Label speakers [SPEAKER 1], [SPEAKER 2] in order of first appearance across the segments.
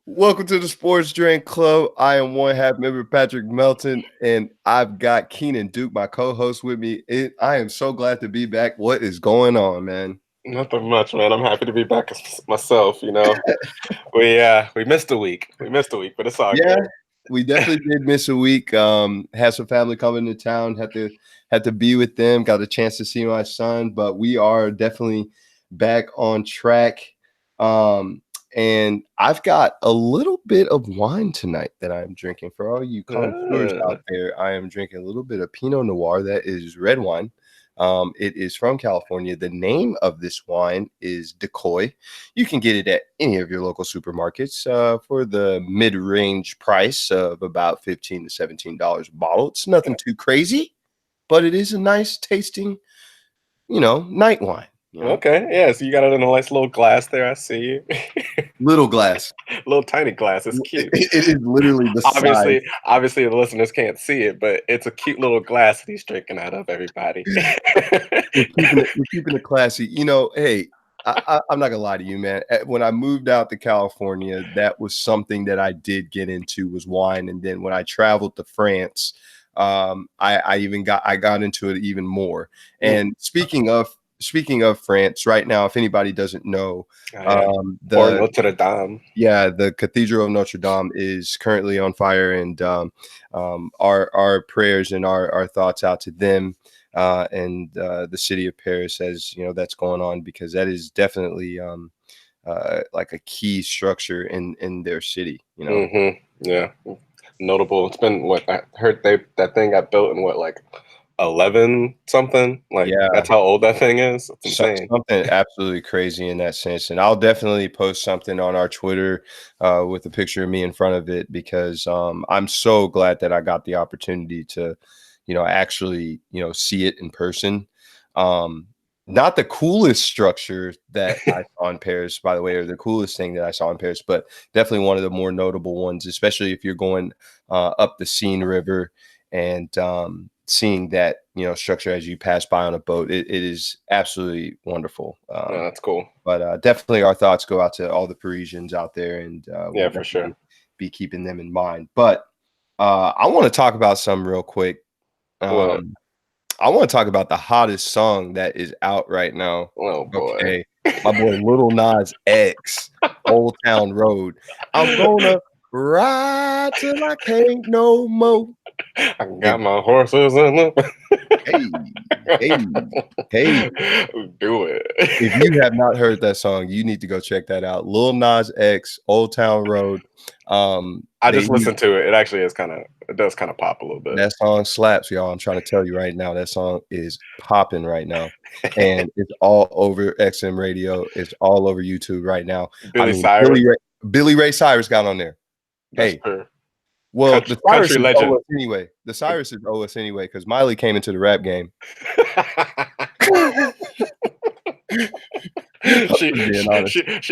[SPEAKER 1] Welcome to the Sports Drink Club. I am one half member Patrick Melton, and I've got Keenan Duke, my co-host, with me. I am so glad to be back. What is going on, man?
[SPEAKER 2] Nothing much, man. I'm happy to be back myself. We missed a week. But it's all
[SPEAKER 1] Yeah,
[SPEAKER 2] good.
[SPEAKER 1] we definitely did miss a week. Had some family coming to town. Had to be with them. Got a chance to see my son, but we are definitely back on track. And I've got a little bit of wine tonight that I'm drinking. For all you connoisseurs out there, I am drinking a little bit of Pinot Noir. That is red wine. It is from California. The name of this wine is Decoy. You can get it at any of your local supermarkets for the mid-range price of about $15 to $17 a bottle. It's nothing too crazy, but it is a nice tasting, night wine.
[SPEAKER 2] Okay, yeah. So you got it in a nice little glass there. I see you.
[SPEAKER 1] Little glass.
[SPEAKER 2] Little tiny glass. It's cute.
[SPEAKER 1] It is literally the size.
[SPEAKER 2] Obviously, the listeners can't see it, but it's a cute little glass that he's drinking out of. Everybody.
[SPEAKER 1] We're keeping it classy. Hey, I'm not gonna lie to you, man. When I moved out to California, that was something that I did get into was wine, and then when I traveled to France, I got into it even more. And speaking of France, right now, if anybody doesn't know,
[SPEAKER 2] Notre Dame.
[SPEAKER 1] Yeah, the Cathedral of Notre Dame is currently on fire, and our prayers and our thoughts out to them and the city of Paris as that's going on, because that is definitely like a key structure in their city.
[SPEAKER 2] Yeah, notable. It's been what I heard that thing got built in like 11 something. That's how old that thing is. It's insane.
[SPEAKER 1] Something absolutely crazy in that sense. And I'll definitely post something on our Twitter with a picture of me in front of it, because I'm so glad that I got the opportunity to actually see it in person. Not the coolest structure that I saw in Paris, by the way, or the coolest thing that I saw in Paris, but definitely one of the more notable ones, especially if you're going up the Seine River and seeing that structure as you pass by on a boat. It is absolutely wonderful.
[SPEAKER 2] No, that's cool.
[SPEAKER 1] But definitely our thoughts go out to all the Parisians out there, and
[SPEAKER 2] yeah, for sure,
[SPEAKER 1] be keeping them in mind. But I want to talk about something real quick. I want to talk about the hottest song that is out right now.
[SPEAKER 2] Oh boy.
[SPEAKER 1] Okay. My boy Lil Nas X, Old Town Road. I'm gonna ride till I can't no more.
[SPEAKER 2] I got my horses in the
[SPEAKER 1] Hey.
[SPEAKER 2] Do it.
[SPEAKER 1] If you have not heard that song, you need to go check that out. Lil Nas X, Old Town Road.
[SPEAKER 2] I just listened to it. It actually is it does kind of pop a little bit.
[SPEAKER 1] That song slaps, y'all. I'm trying to tell you right now, that song is popping right now. And it's all over XM radio. It's all over YouTube right now. Billy Ray Cyrus got on there.
[SPEAKER 2] That's true.
[SPEAKER 1] Well, the Cyrus is OS anyway. The Cyrus is OS anyway, because Miley came into the rap game.
[SPEAKER 2] She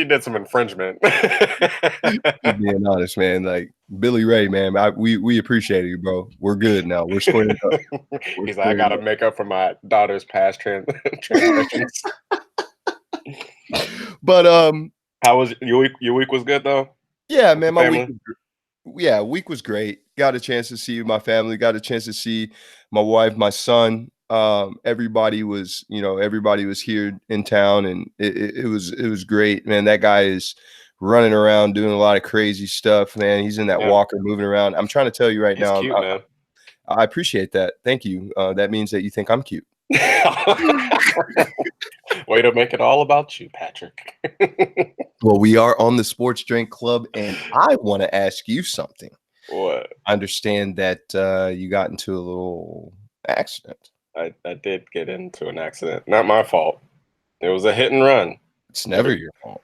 [SPEAKER 2] did some infringement.
[SPEAKER 1] Being honest, man. Like Billy Ray, man. We appreciate you, bro. We're good now. We're squared up.
[SPEAKER 2] He's like, I gotta make up for my daughter's past transgressions.
[SPEAKER 1] But
[SPEAKER 2] how was your week? Your week was good though.
[SPEAKER 1] Yeah, man. My week was great. Got a chance to see my family. Got a chance to see my wife, my son. Everybody was here in town, and it was great, man. That guy is running around doing a lot of crazy stuff, man. He's in that walker moving around. I'm trying to tell you right now,
[SPEAKER 2] cute, man.
[SPEAKER 1] I appreciate that. Thank you. That means that you think I'm cute.
[SPEAKER 2] Way to make it all about you, Patrick.
[SPEAKER 1] Well, we are on the Sports Drink Club, and I want to ask you something.
[SPEAKER 2] What?
[SPEAKER 1] I understand that you got into a little accident.
[SPEAKER 2] I did get into an accident. Not my fault. It was a hit and run.
[SPEAKER 1] It's never your fault.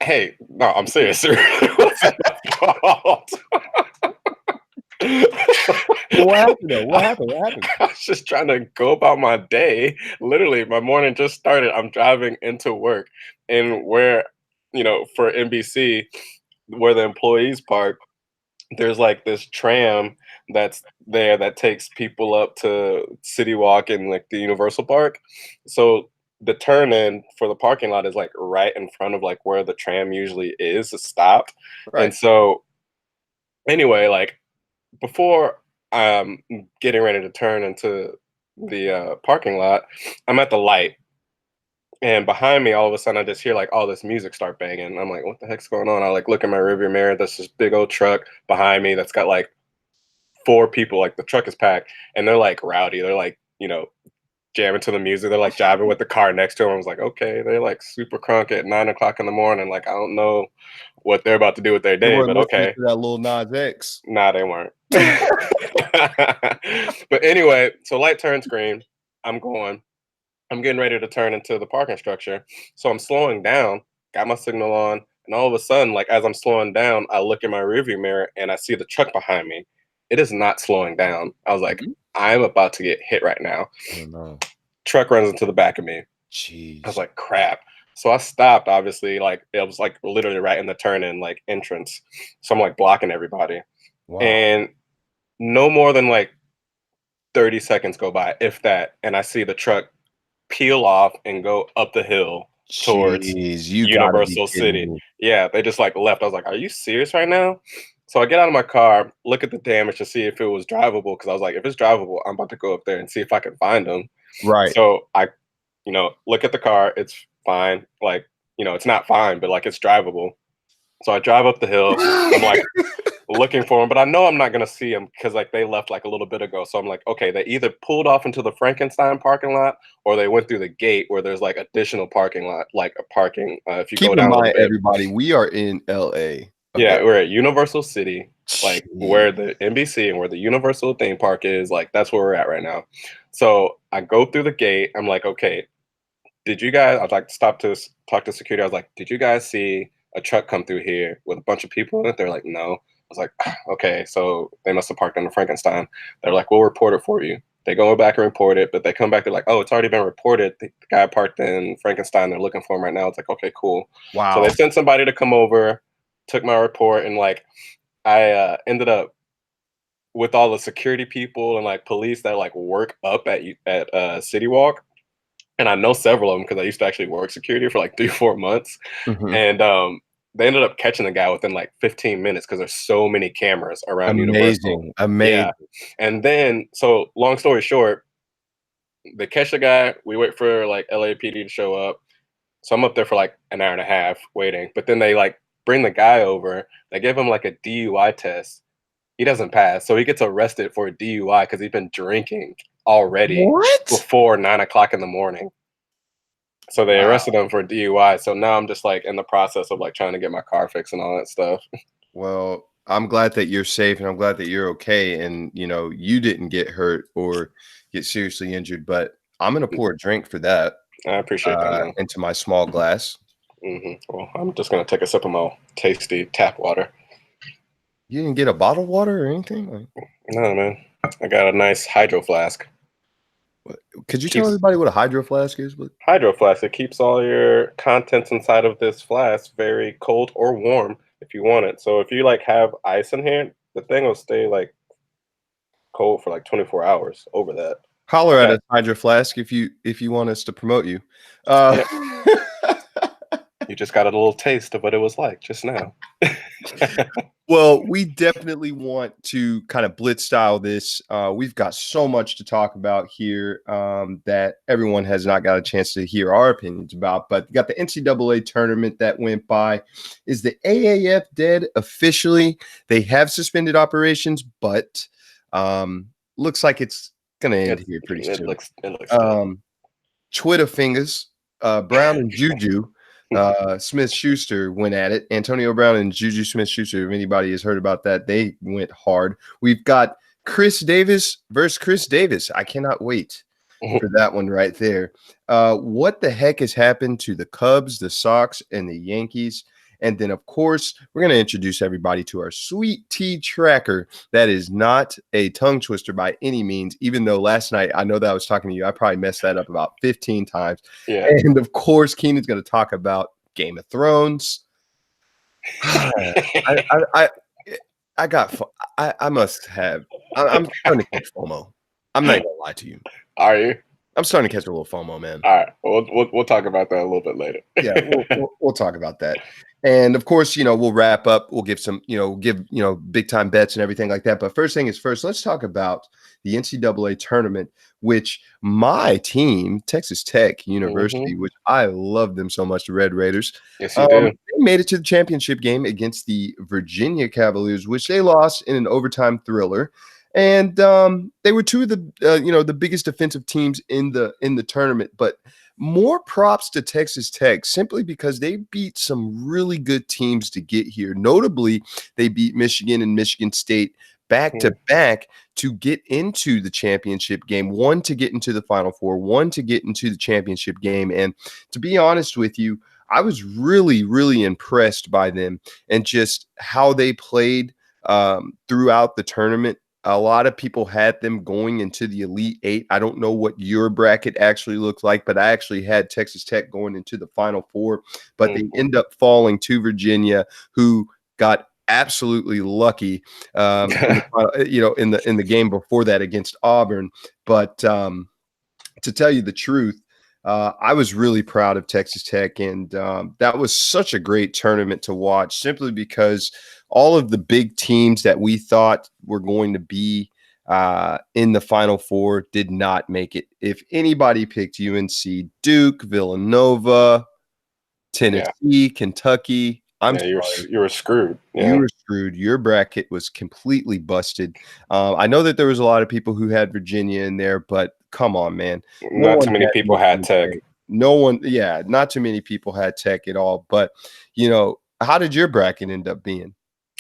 [SPEAKER 2] Hey, no, I'm serious. It wasn't my fault.
[SPEAKER 1] What happened? What happened?
[SPEAKER 2] I was just trying to go about my day. Literally, my morning just started. I'm driving into work, and where, for NBC, where the employees park, there's like this tram that's there that takes people up to City Walk and like the Universal Park. So the turn in for the parking lot is like right in front of like where the tram usually is to stop. And
[SPEAKER 1] Right.
[SPEAKER 2] so anyway, like before I'm getting ready to turn into the parking lot, I'm at the light. And behind me, all of a sudden, I just hear like all this music start banging. I'm like, "What the heck's going on?" I like look in my rearview mirror. There's this big old truck behind me that's got like four people. Like the truck is packed, and they're like rowdy. They're like, jamming to the music. They're like jiving with the car next to them. I was like, okay, they're like super crunk at 9 o'clock in the morning. Like I don't know what they're about to do with their
[SPEAKER 1] They
[SPEAKER 2] day,
[SPEAKER 1] weren't
[SPEAKER 2] but
[SPEAKER 1] listening
[SPEAKER 2] okay.
[SPEAKER 1] to that little Nas X.
[SPEAKER 2] Nah, they weren't. But anyway, so light turns green. I'm going. I'm getting ready to turn into the parking structure. So I'm slowing down, got my signal on, and all of a sudden, like as I'm slowing down, I look in my rearview mirror and I see the truck behind me. It is not slowing down. I was like,
[SPEAKER 1] Mhm.
[SPEAKER 2] I'm about to get hit right now.
[SPEAKER 1] Oh no.
[SPEAKER 2] Truck runs into the back of me. I was
[SPEAKER 1] Jeez.
[SPEAKER 2] like, crap. So I stopped, obviously, like it was like literally right in the turn in like entrance. So I'm like blocking everybody.
[SPEAKER 1] Wow.
[SPEAKER 2] And no more than like 30 seconds go by, if that, and I see the truck peel off and go up the hill towards
[SPEAKER 1] Jeez, you gotta be
[SPEAKER 2] Universal
[SPEAKER 1] kidding
[SPEAKER 2] City.
[SPEAKER 1] me.
[SPEAKER 2] Yeah, they just like left. I was like, "Are you serious right now?" So I get out of my car, look at the damage to see if it was drivable because I was like, if it's drivable, I'm about to go up there and see if I can find them.
[SPEAKER 1] Right.
[SPEAKER 2] So I, look at the car. It's fine. Like, it's not fine, but like it's drivable. So I drive up the hill. I'm like looking for them, but I know I'm not gonna see them because like they left like a little bit ago. So I'm like, okay, they either pulled off into the Frankenstein parking lot or they went through the gate where there's like additional parking lot, like a parking. If you
[SPEAKER 1] Keep
[SPEAKER 2] go
[SPEAKER 1] in
[SPEAKER 2] down a little
[SPEAKER 1] mind,
[SPEAKER 2] bit,
[SPEAKER 1] everybody, we are in LA. Okay.
[SPEAKER 2] yeah, we're at Universal City, like
[SPEAKER 1] Jeez.
[SPEAKER 2] where the NBC and where the Universal theme park is. Like that's where we're at right now. So I go through the gate. I'm like, okay, did you guys? I'd like to stop to talk to security. I was like, did you guys see a truck come through here with a bunch of people in it? They're like, no. I was like, okay, so they must have parked under Frankenstein. They're like, we'll report it for you. They go back and report it, but they come back. They're like, oh, it's already been reported. The guy parked in Frankenstein. They're looking for him right now. It's like, okay, cool. So they
[SPEAKER 1] Wow.
[SPEAKER 2] sent somebody to come over, took my report, and like I ended up with all the security people and like police that like work up at City Walk, and I know several of them because I used to actually work security for like 3 4 months,
[SPEAKER 1] Mhm.
[SPEAKER 2] and they ended up catching the guy within like 15 minutes because there's so many cameras around Universal.
[SPEAKER 1] Amazing,
[SPEAKER 2] Yeah,
[SPEAKER 1] amazing.
[SPEAKER 2] and then so long story short, they catch the guy. We wait for like LAPD to show up. So I'm up there for like an hour and a half waiting, but then they like bring the guy over. They give him like a DUI test. He doesn't pass, so he gets arrested for a DUI because he's been drinking already
[SPEAKER 1] What?
[SPEAKER 2] before 9 o'clock in the morning. So they
[SPEAKER 1] Wow.
[SPEAKER 2] arrested him for DUI. So now I'm just like in the process of like trying to get my car fixed and all that stuff.
[SPEAKER 1] Well, I'm glad that you're safe and I'm glad that you're okay and you didn't get hurt or get seriously injured, but I'm gonna pour a drink for that
[SPEAKER 2] I appreciate that, man.
[SPEAKER 1] into my small glass.
[SPEAKER 2] Well, I'm just gonna take a sip of my tasty tap water.
[SPEAKER 1] You didn't get a bottled water or anything? Like,
[SPEAKER 2] No, man, I got a nice hydro flask.
[SPEAKER 1] what? Could you tell
[SPEAKER 2] Keeps
[SPEAKER 1] everybody what a hydro flask is? But
[SPEAKER 2] hydro flask. It keeps all your contents inside of this flask very cold or warm if you want it. So if you like have ice in here, the thing will stay like cold for like 24 hours over that. I
[SPEAKER 1] holler at
[SPEAKER 2] got
[SPEAKER 1] us, Hydro Flask, if you want us to promote you. Uh,
[SPEAKER 2] yeah. You just got a little taste of what it was like just now.
[SPEAKER 1] well, we definitely want to kind of blitz style this. We've got so much to talk about here that everyone has not got a chance to hear our opinions about. But you got the NCAA tournament that went by. Is the AAF dead officially? They have suspended operations, but looks like it's going to end here pretty soon.
[SPEAKER 2] It looks dead.
[SPEAKER 1] Um, Twitter fingers, Brown and Juju Smith Schuster went at it. Antonio Brown and Juju Smith Schuster, if anybody has heard about that, they went hard. We've got Chris Davis versus Chris Davis. I cannot wait for that one right there. What the heck has happened to the Cubs, the Sox, and the Yankees? And then, of course, we're going to introduce everybody to our sweet tea tracker. That is not a tongue twister by any means, even though last night, I know that I was talking to you. I probably messed that up about 15 times.
[SPEAKER 2] Yeah.
[SPEAKER 1] And, of course, Keenan's going to talk about Game of Thrones. I got I must have I'm starting to catch FOMO. I'm not going to lie to you.
[SPEAKER 2] Are you?
[SPEAKER 1] I'm starting to catch a little FOMO, man.
[SPEAKER 2] All right, we'll talk about that a little bit later.
[SPEAKER 1] Yeah, we'll talk about that. And of course, we'll wrap up. We'll give some, big time bets and everything like that. But first thing is first, let's talk about the NCAA tournament, which my team, Texas Tech
[SPEAKER 2] Hmm.
[SPEAKER 1] University, which I love them so much, the Red Raiders,
[SPEAKER 2] Yes, you do.
[SPEAKER 1] they made it to the championship game against the Virginia Cavaliers, which they lost in an overtime thriller. And they were two of the biggest defensive teams in the tournament, but more props to Texas Tech simply because they beat some really good teams to get here. Notably, they beat Michigan and Michigan State back to back to get into the championship game, one to get into the Final Four, one to get into the championship game. And to be honest with you, I was really, really impressed by them and just how they played throughout the tournament. A lot of people had them going into the Elite Eight. I don't know what your bracket actually looked like, but I actually had Texas Tech going into the Final Four, but they
[SPEAKER 2] Hmm.
[SPEAKER 1] end up falling to Virginia, who got absolutely lucky in the in the game before that against Auburn. But to tell you the truth, I was really proud of Texas Tech, and that was such a great tournament to watch simply because all of the big teams that we thought were going to be in the Final Four did not make it. If anybody picked UNC, Duke, Villanova,
[SPEAKER 2] Yeah,
[SPEAKER 1] Tennessee, Kentucky, I'm
[SPEAKER 2] yeah,
[SPEAKER 1] sorry.
[SPEAKER 2] you were screwed.
[SPEAKER 1] You
[SPEAKER 2] Yeah,
[SPEAKER 1] were screwed. Your bracket was completely busted. I know that there was a lot of people who had Virginia in there, but come on, man. No
[SPEAKER 2] not too
[SPEAKER 1] one
[SPEAKER 2] many
[SPEAKER 1] had
[SPEAKER 2] people had
[SPEAKER 1] Michigan
[SPEAKER 2] Tech.
[SPEAKER 1] State. No one, yeah, not too many people had Tech at all. But, how did your bracket end up being?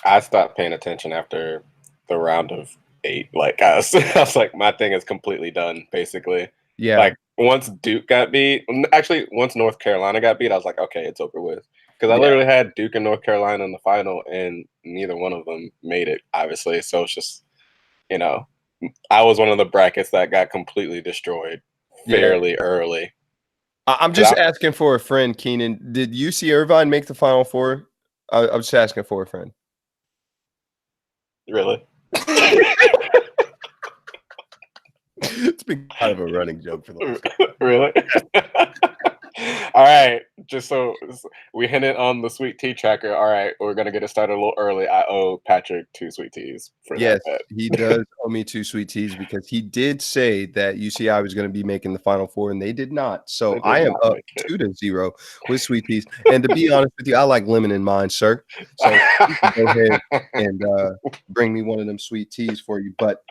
[SPEAKER 2] I stopped paying attention after the round of 8. Like I was like, my thing is completely done, basically.
[SPEAKER 1] Yeah,
[SPEAKER 2] Like once Duke got beat, actually once North Carolina got beat, I was like, okay, it's over with. Because I
[SPEAKER 1] yeah,
[SPEAKER 2] literally had Duke and North Carolina in the final, and neither one of them made it, obviously. So it's just, you know, I was one of the brackets that got completely destroyed
[SPEAKER 1] yeah.
[SPEAKER 2] fairly early.
[SPEAKER 1] I'm
[SPEAKER 2] 'Cause
[SPEAKER 1] just asking for a friend, Keenan. Did UC Irvine make the Final Four? I'm just asking for a friend.
[SPEAKER 2] really?
[SPEAKER 1] It's been kind of a running joke for the last couple.
[SPEAKER 2] Really? All right. Just we hinted on the sweet tea tracker. All right, we're gonna get it started a little early. I owe Patrick 2 sweet teas for that
[SPEAKER 1] Yes,
[SPEAKER 2] bet.
[SPEAKER 1] he does owe me 2 sweet teas because he did say that UCI was gonna be making the Final Four, and they did not. So
[SPEAKER 2] They
[SPEAKER 1] I
[SPEAKER 2] did
[SPEAKER 1] am
[SPEAKER 2] not
[SPEAKER 1] up
[SPEAKER 2] make it.
[SPEAKER 1] 2-0 with sweet teas, and to be honest with you, I like lemon in mine, sir. So you can go ahead and, bring me one of them sweet teas for you, but,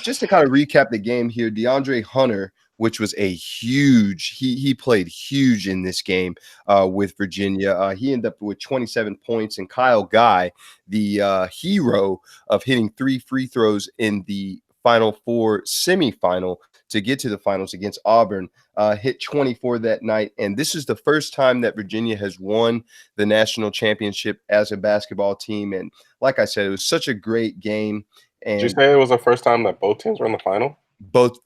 [SPEAKER 1] just to kinda recap the game here, DeAndre Hunter, which was a huge he played huge in this game, with Virginia. He ended up with 27 points, and Kyle Guy, the, hero of hitting 3 free throws in the Final Four semifinal to get to the finals against Auburn. Hit 24 that night. And this is the first time that Virginia has won the national championship as a basketball team. And like I said, it was such a great game.
[SPEAKER 2] Did you
[SPEAKER 1] And
[SPEAKER 2] say it was the first time that both teams were in the final?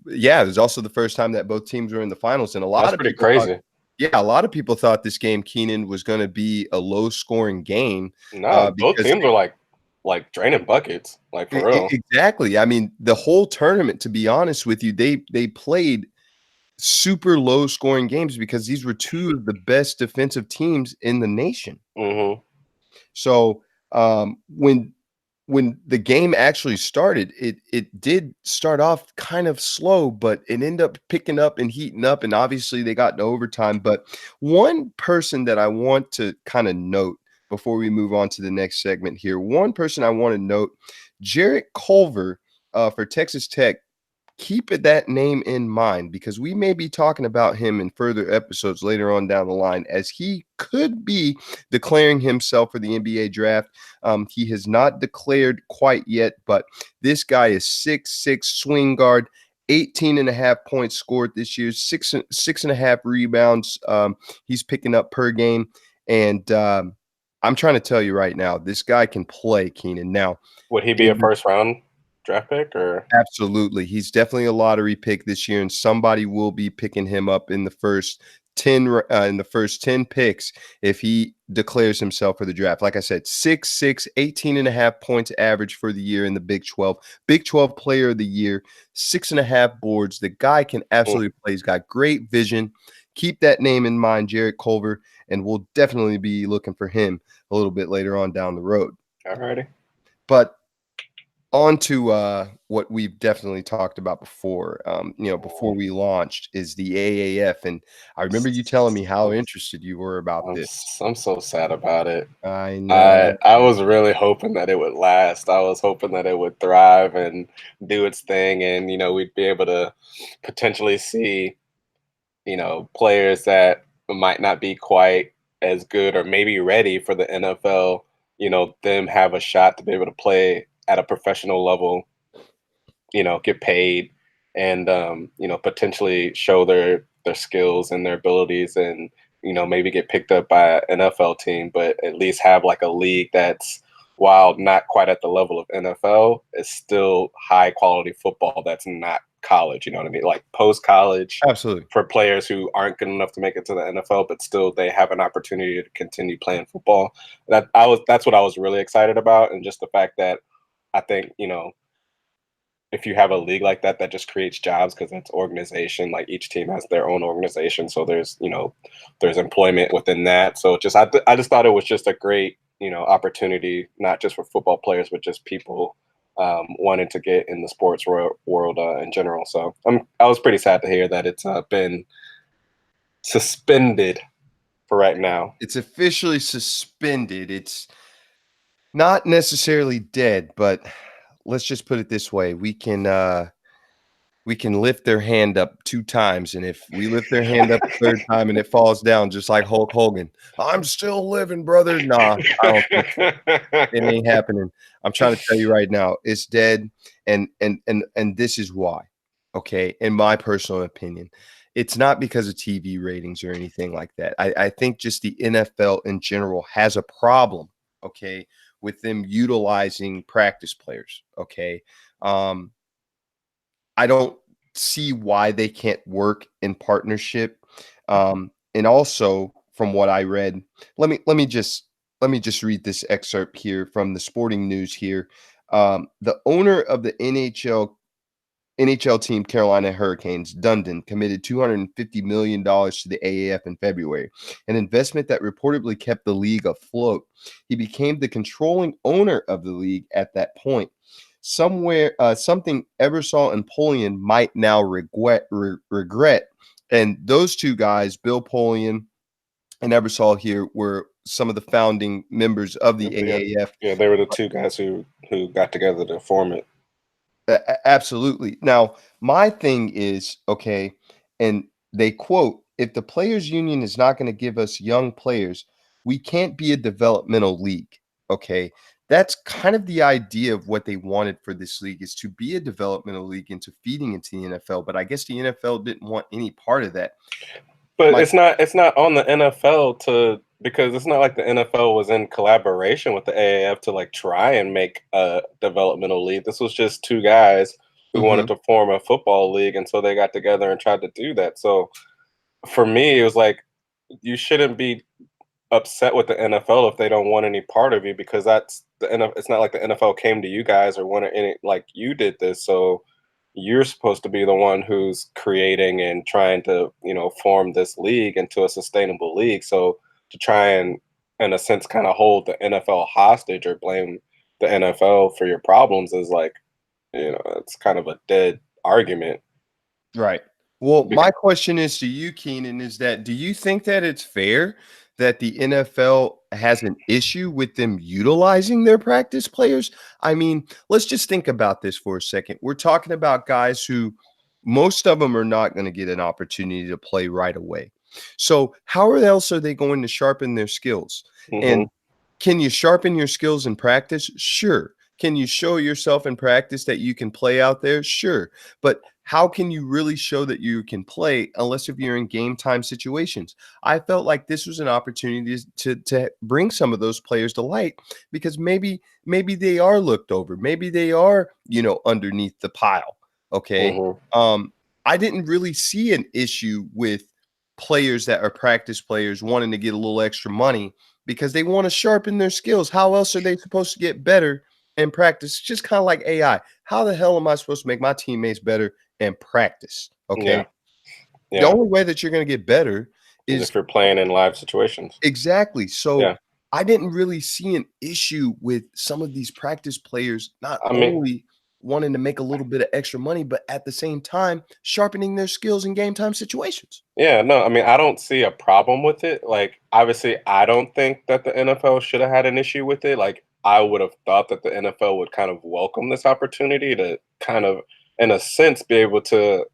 [SPEAKER 1] yeah, it was also the first time that both teams were in the finals. And
[SPEAKER 2] That's pretty crazy.
[SPEAKER 1] a lot of people thought this game, Keenan, was going to be a low scoring game
[SPEAKER 2] No, both
[SPEAKER 1] because
[SPEAKER 2] teams are like draining buckets, like for real.
[SPEAKER 1] Exactly. I mean, the whole tournament, to be honest with you, they played super low scoring games because these were two of the best defensive teams in the nation.
[SPEAKER 2] Hmm.
[SPEAKER 1] So when the game actually started, it did start off kind of slow, but it ended up picking up and heating up, and obviously they got to overtime. But one person that I want to kind of note before we move on to the next segment here, one person I want to note, Jarrett Culver for Texas Tech. Keep that name in mind because we may be talking about him in further episodes later on down the line as he could be declaring himself for the NBA draft. He has not declared quite yet, but this guy is 6'6" swing guard, 18 and a half points scored this year, six and a half rebounds he's picking up per game. And I'm trying to tell you right now, this guy can play, Keenan. Now,
[SPEAKER 2] Would he be a
[SPEAKER 1] in
[SPEAKER 2] first round draft pick or?
[SPEAKER 1] absolutely. He's definitely a lottery pick this year, and somebody will be picking him up in the first in the first 10 picks if he declares himself for the draft. Like I said, 6'6", 18.5 points average for the year in the Big 12. Big 12 player of the year, 6.5 boards. The guy can absolutely play. He's got great vision. Keep that name in mind, Jarrett Culver, and we'll definitely be looking for him a little bit later on down the road.
[SPEAKER 2] Alrighty.
[SPEAKER 1] But on to what we've definitely talked about before, before we launched, is the AAF. And I remember you telling me how interested you were about this.
[SPEAKER 2] I'm so sad about it.
[SPEAKER 1] I know.
[SPEAKER 2] I was really hoping that it would last. I was hoping that it would thrive and do its thing, and we'd be able to potentially see players that might not be quite as good or maybe ready for the NFL. Them have a shot to be able to play at a professional level. Get paid and potentially show their skills and their abilities, and maybe get picked up by an NFL team, but at least have like a league that's, while not quite at the level of NFL, is still high quality football that's not college. You know what I mean? Like post college,
[SPEAKER 1] Absolutely.
[SPEAKER 2] for players who aren't good enough to make it to the NFL, but still they have an opportunity to continue playing football. That's what I was really excited about, and just the fact that I think if you have a league like that, that just creates jobs, because it's organization. Like each team has their own organization, so there's employment within that. So I just thought it was just a great opportunity, not just for football players, but just people wanting to get in the sports world in general. So I was pretty sad to hear that it's been suspended for right now.
[SPEAKER 1] It's officially suspended. It's not necessarily dead, but let's just put it this way. We can lift their hand up 2 times, and if we lift their hand up a third time and it falls down just like Hulk Hogan, "I'm still living, brother." Nah, I don't think so. It ain't happening. I'm trying to tell you right now, it's dead, and this is why, okay? In my personal opinion, it's not because of TV ratings or anything like that. I think just the NFL in general has a problem, okay, with them utilizing practice players, okay? I don't see why they can't work in partnership. And also, from what I read, let me just read this excerpt here from the Sporting News here. The owner of the NHL team Carolina Hurricanes, Dundon, committed $250 million to the AAF in February, an investment that reportedly kept the league afloat. He became the controlling owner of the league at that point. Something Ebersol and Polian might now regret. And those two guys, Bill Polian and Ebersol here, were some of the founding members of the AAF.
[SPEAKER 2] Yeah, they were the two guys who got together to form it.
[SPEAKER 1] Absolutely. Now, my thing is, okay, and they quote, "If the players union is not going to give us young players, we can't be a developmental league." Okay. That's kind of the idea of what they wanted for this league, is to be a developmental league into feeding into the NFL. But I guess the NFL didn't want any part of that.
[SPEAKER 2] But it's not on the NFL to, because it's not like the NFL was in collaboration with the AAF to like try and make a developmental league. This was just two guys who wanted to form a football league, and so they got together and tried to do that. So for me, it was like, you shouldn't be upset with the NFL if they don't want any part of you, because that's the NFL. It's not like the NFL came to you guys or wanted any, like, you did this, so you're supposed to be the one who's creating and trying to form this league into a sustainable league. So to try and, in a sense, kind of hold the NFL hostage or blame the NFL for your problems is like, it's kind of a dead argument.
[SPEAKER 1] Right. Well, my question is to you, Keenan, is that, do you think that it's fair that the NFL has an issue with them utilizing their practice players? I mean, let's just think about this for a second. We're talking about guys who, most of them are not going to get an opportunity to play right away. So how else are they going to sharpen their skills? And can you sharpen your skills in practice? Sure. Can you show yourself in practice that you can play out there? Sure. But how can you really show that you can play unless if you're in game time situations? I felt like this was an opportunity to bring some of those players to light, because maybe they are looked over. Maybe they are, underneath the pile. Okay. I didn't really see an issue with players that are practice players wanting to get a little extra money because they want to sharpen their skills. How else are they supposed to get better in practice? It's just kind of like AI. How the hell am I supposed to make my teammates better in practice? Okay.
[SPEAKER 2] Yeah.
[SPEAKER 1] The
[SPEAKER 2] Yeah.
[SPEAKER 1] only way that you're going to get better
[SPEAKER 2] As
[SPEAKER 1] is
[SPEAKER 2] if you're playing in live situations.
[SPEAKER 1] exactly. So
[SPEAKER 2] Yeah.
[SPEAKER 1] I didn't really see an issue with some of these practice players not
[SPEAKER 2] I mean,
[SPEAKER 1] only wanting to make a little bit of extra money, but at the same time sharpening their skills in game time situations.
[SPEAKER 2] yeah, no, I mean, I don't see a problem with it. Like, obviously, I don't think that the NFL should have had an issue with it. Like, I would have thought that the NFL would kind of welcome this opportunity to kind of, in a sense, be able to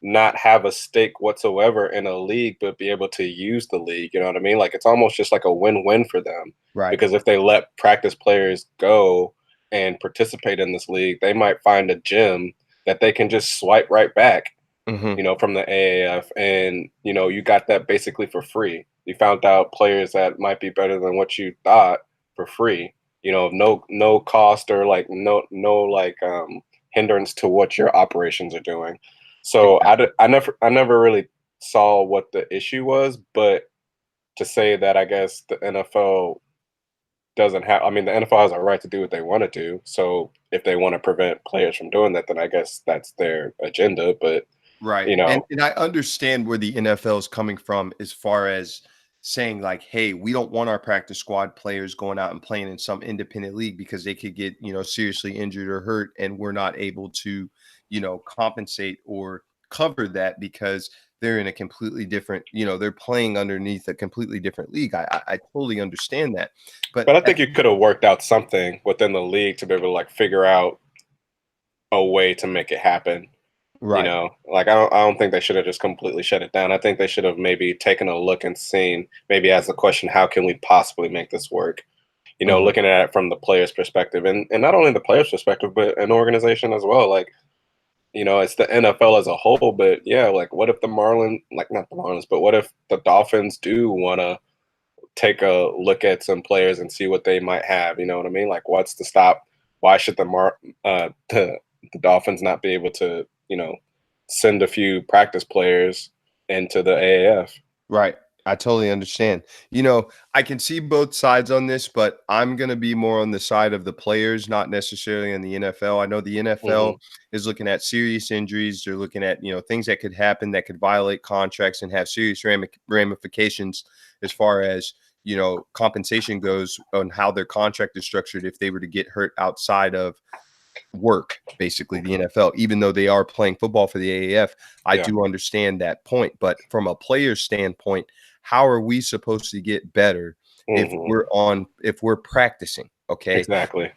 [SPEAKER 2] not have a stake whatsoever in a league, but be able to use the league. You know what I mean? Like, it's almost just like a win-win for them
[SPEAKER 1] Right.
[SPEAKER 2] because if they let practice players go and participate in this league, they might find a gym that they can just swipe right back,
[SPEAKER 1] Hmm.
[SPEAKER 2] from the AAF, and you got that basically for free. You found out players that might be better than what you thought for free. No cost or like no like hindrance to what your operations are doing. So
[SPEAKER 1] Exactly.
[SPEAKER 2] I never really saw what the issue was, but to say that I guess the NFL doesn't have, I mean, the NFL has a right to do what they want to do. So if they want to prevent players from doing that, then I guess that's their agenda. But
[SPEAKER 1] Right.
[SPEAKER 2] you
[SPEAKER 1] And
[SPEAKER 2] know,
[SPEAKER 1] and I understand where the NFL is coming from as far as saying like, hey, we don't want our practice squad players going out and playing in some independent league because they could get, seriously injured or hurt and we're not able to, compensate or cover that because they're in a completely different, they're playing underneath a completely different league. I totally understand that. But
[SPEAKER 2] but I think you could have worked out something within the league to be able to like figure out a way to make it happen.
[SPEAKER 1] right.
[SPEAKER 2] Like I don't think they should have just completely shut it down. I think they should have maybe taken a look and seen, maybe asked the question, how can we possibly make this work?
[SPEAKER 1] Mhm.
[SPEAKER 2] Looking at it from the player's perspective, and not only the player's perspective, but an organization as well. Like, it's the NFL as a whole, but yeah, like what if the like not the Marlins, but what if the Dolphins do want to take a look at some players and see what they might have? You know what I mean? Like, what's to stop? Why should the Dolphins not be able to, send a few practice players into the AAF?
[SPEAKER 1] Right. I totally understand. I can see both sides on this, but I'm going to be more on the side of the players, not necessarily in the NFL. I know the NFL
[SPEAKER 2] Hmm.
[SPEAKER 1] is looking at serious injuries. They're looking at, things that could happen that could violate contracts and have serious ramifications as far as, compensation goes on how their contract is structured if they were to get hurt outside of work, basically the
[SPEAKER 2] Okay.
[SPEAKER 1] NFL, even though they are playing football for the AAF. I
[SPEAKER 2] Yeah.
[SPEAKER 1] do understand that point. But from a player standpoint, how are we supposed to get better
[SPEAKER 2] Hmm.
[SPEAKER 1] if we're practicing? Okay.
[SPEAKER 2] Exactly.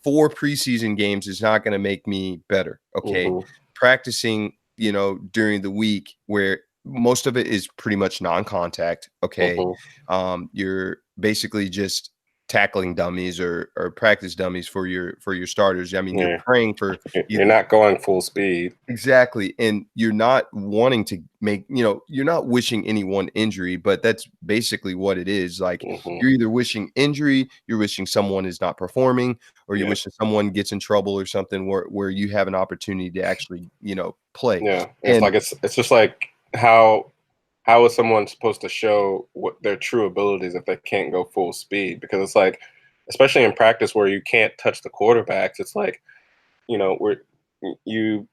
[SPEAKER 1] Four preseason games is not going to make me better. Okay.
[SPEAKER 2] Hmm.
[SPEAKER 1] Practicing, during the week where most of it is pretty much non-contact. Okay.
[SPEAKER 2] Hmm.
[SPEAKER 1] You're basically just tackling dummies or practice dummies for your starters. I mean, you're
[SPEAKER 2] Yeah.
[SPEAKER 1] praying for
[SPEAKER 2] You're
[SPEAKER 1] either
[SPEAKER 2] not going full speed.
[SPEAKER 1] exactly, and you're not wanting to make, you're not wishing anyone injury, but that's basically what it is. Like
[SPEAKER 2] Hmm.
[SPEAKER 1] you're either wishing injury, you're wishing someone is not performing, or you're
[SPEAKER 2] Yeah.
[SPEAKER 1] wishing someone gets in trouble or something where you have an opportunity to actually, play.
[SPEAKER 2] Yeah. It's
[SPEAKER 1] And
[SPEAKER 2] like it's just like how is someone supposed to show what their true abilities if they can't go full speed? Because it's like, especially in practice where you can't touch the quarterbacks, it's like, where you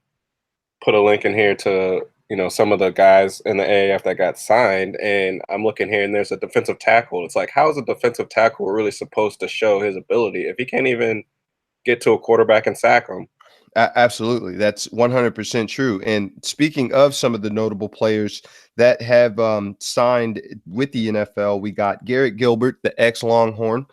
[SPEAKER 2] put a link in here to, some of the guys in the AAF that got signed, and I'm looking here and there's a defensive tackle. It's like, how is a defensive tackle really supposed to show his ability if he can't even get to a quarterback and sack him?
[SPEAKER 1] Absolutely. That's 100% true. And speaking of some of the notable players that have signed with the NFL, we got Garrett Gilbert, the ex Longhorn.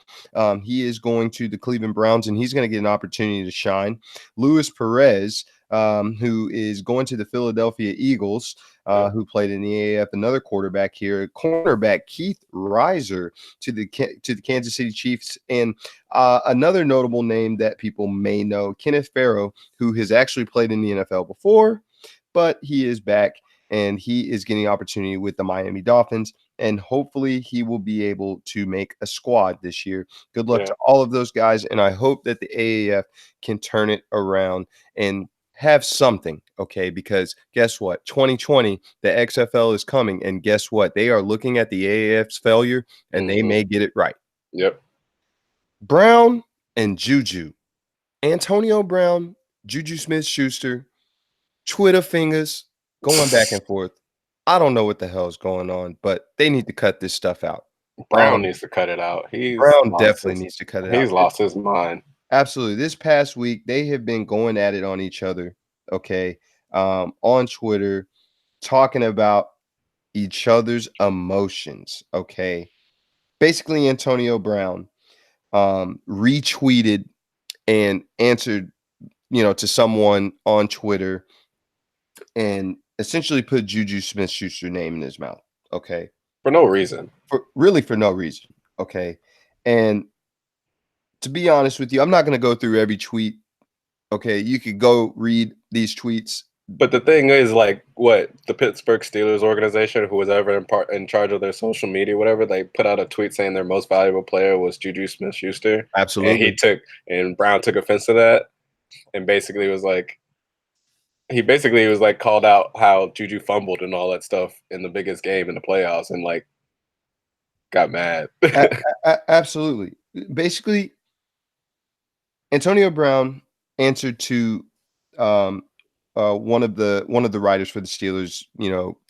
[SPEAKER 1] He is going to the Cleveland Browns and he's going to get an opportunity to shine. Luis Perez, who is going to the Philadelphia Eagles,
[SPEAKER 2] Yeah,
[SPEAKER 1] who played in the AAF, another quarterback here, cornerback Keith Reiser to the Kansas City Chiefs, and another notable name that people may know, Kenneth Farrow, who has actually played in the NFL before, but he is back and he is getting opportunity with the Miami Dolphins. And hopefully he will be able to make a squad this year. Good luck
[SPEAKER 2] yeah,
[SPEAKER 1] to all of those guys. And I hope that the AAF can turn it around and have something, okay? Because guess what? 2020, the XFL is coming, and guess what? They are looking at the AAF's failure, and they may get it right.
[SPEAKER 2] Yep.
[SPEAKER 1] Brown and Juju. Antonio Brown, Juju Smith-Schuster, Twitter fingers going back and forth. I don't know what the hell is going on, but they need to cut this stuff out.
[SPEAKER 2] Brown needs to cut it out.
[SPEAKER 1] Brown definitely needs to cut it out.
[SPEAKER 2] He's lost his mind.
[SPEAKER 1] Absolutely. This past week, they have been going at it on each other, okay, on Twitter, talking about each other's emotions, okay? Basically, Antonio Brown retweeted and answered, to someone on Twitter and essentially put Juju Smith-Schuster name in his mouth, okay?
[SPEAKER 2] For no reason.
[SPEAKER 1] For no reason, okay? And to be honest with you, I'm not going to go through every tweet. Okay, you could go read these tweets.
[SPEAKER 2] But the thing is, like, what the Pittsburgh Steelers organization, who was ever in charge of their social media, whatever, they put out a tweet saying their most valuable player was Juju Smith-Schuster.
[SPEAKER 1] Absolutely.
[SPEAKER 2] And Brown took offense to that, and basically was like, called out how Juju fumbled and all that stuff in the biggest game in the playoffs, and like got mad.
[SPEAKER 1] Absolutely. Basically, Antonio Brown answered to one of the writers for the Steelers.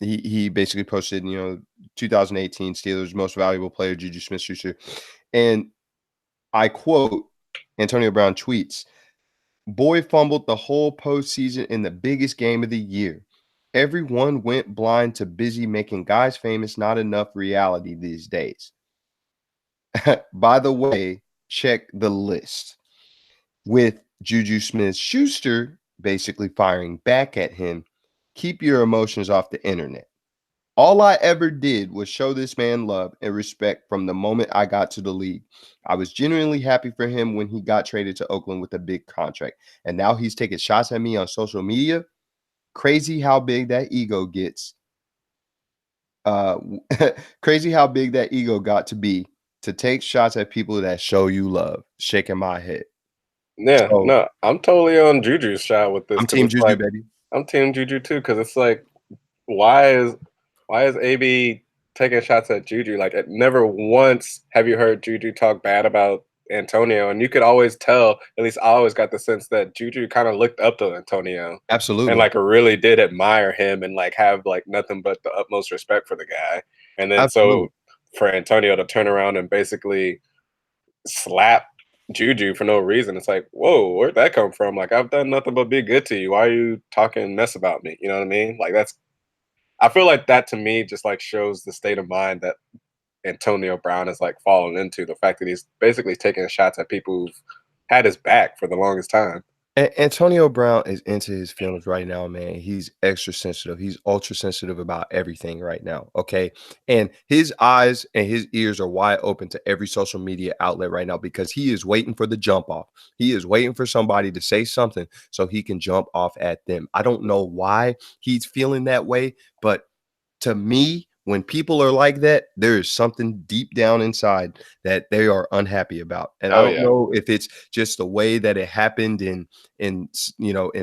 [SPEAKER 1] He basically posted 2018 Steelers most valuable player Juju Smith-Schuster, and I quote Antonio Brown tweets, "Boy fumbled the whole postseason in the biggest game of the year. Everyone went blind to busy making guys famous. Not enough reality these days." By the way, check the list with Juju Smith-Schuster basically firing back at him. "Keep your emotions off the internet. All I ever did was show this man love and respect from the moment I got to the league. I was genuinely happy for him when he got traded to Oakland with a big contract. And now he's taking shots at me on social media. Crazy how big that ego gets. Crazy how big that ego got to be to take shots at people that show you love." Shaking my head.
[SPEAKER 2] Yeah,
[SPEAKER 1] So
[SPEAKER 2] no, I'm totally on Juju's shot with this
[SPEAKER 1] I'm
[SPEAKER 2] because
[SPEAKER 1] team
[SPEAKER 2] it's
[SPEAKER 1] Juju,
[SPEAKER 2] like
[SPEAKER 1] baby.
[SPEAKER 2] I'm team Juju too because it's like why is AB taking shots at Juju? Like, never once have you heard Juju talk bad about Antonio, and you could always tell. At least I always got the sense that Juju kind of looked up to Antonio and
[SPEAKER 1] Absolutely.
[SPEAKER 2] like really did admire him and like have like nothing but the utmost respect for the guy. And then
[SPEAKER 1] Absolutely.
[SPEAKER 2] so for Antonio to turn around and basically slap Juju for no reason, it's like, whoa, where'd that come from? Like, I've done nothing but be good to you. Why are you talking mess about me? You know what I mean? Like, I feel like that to me just like shows the state of mind that Antonio Brown has like fallen into. The fact that he's basically taking shots at people who've had his back for the longest time.
[SPEAKER 1] Antonio Brown is into his feelings right now, man. He's extra sensitive. He's ultra sensitive about everything right now. Okay. And his eyes and his ears are wide open to every social media outlet right now because he is waiting for the jump off. He is waiting for somebody to say something so he can jump off at them. I don't know why he's feeling that way, but to me, when people are like that, there is something deep down inside that they are unhappy about. And I
[SPEAKER 2] Oh
[SPEAKER 1] don't
[SPEAKER 2] yeah.
[SPEAKER 1] know if it's just the way that it happened in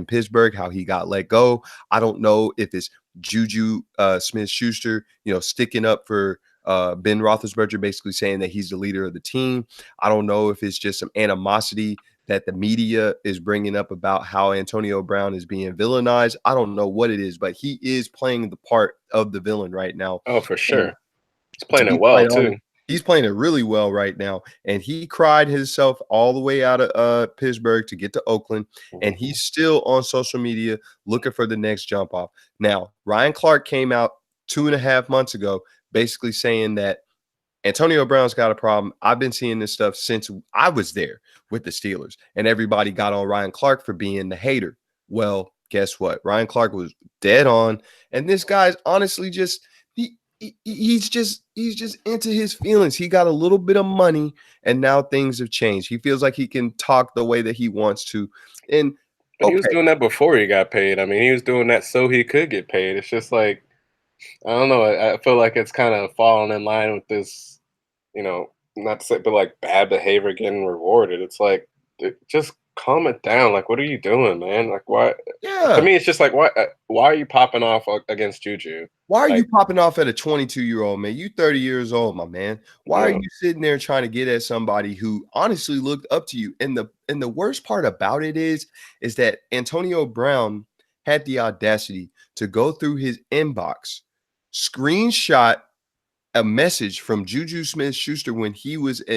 [SPEAKER 1] Pittsburgh, how he got let go. I don't know if it's Juju Smith-Schuster, sticking up for Ben Roethlisberger, basically saying that he's the leader of the team. I don't know if it's just some animosity that the media is bringing up about how Antonio Brown is being villainized. I don't know what it is, but he is playing the part of the villain right now.
[SPEAKER 2] Oh, for
[SPEAKER 1] And
[SPEAKER 2] sure. He's
[SPEAKER 1] to
[SPEAKER 2] playing
[SPEAKER 1] be
[SPEAKER 2] it well
[SPEAKER 1] quite honest,
[SPEAKER 2] too.
[SPEAKER 1] he's playing it really well right now. And he cried himself all the way out of Pittsburgh to get to Oakland. And
[SPEAKER 2] Mhm.
[SPEAKER 1] he's still on social media looking for the next jump off. Now, Ryan Clark came out 2.5 months ago, basically saying that Antonio Brown's got a problem. I've been seeing this stuff since I was there with the Steelers, and everybody got on Ryan Clark for being the hater. Well, guess what? Ryan Clark was dead on, and this guy's honestly just he's just into his feelings. He got a little bit of money, and now things have changed. He feels like he can talk the way that he wants to, and
[SPEAKER 2] But he was
[SPEAKER 1] okay,
[SPEAKER 2] doing that before he got paid. I mean, he was doing that so he could get paid. It's just like I don't know. I feel like it's kind of falling in line with this, not to say, but like bad behavior getting rewarded. It's like just calm it down. Like, what are you doing, man? Like, why? To
[SPEAKER 1] Yeah.
[SPEAKER 2] me, it's just like, why are you popping off against Juju?
[SPEAKER 1] Why are you
[SPEAKER 2] Like,
[SPEAKER 1] popping off at a 22-year-old, man? You 30 years old, my man. Why
[SPEAKER 2] you
[SPEAKER 1] are
[SPEAKER 2] know,
[SPEAKER 1] you sitting there trying to get at somebody who honestly looked up to you? And the worst part about it is that Antonio Brown had the audacity to go through his inbox, screenshot a message from Juju Smith-Schuster when he was at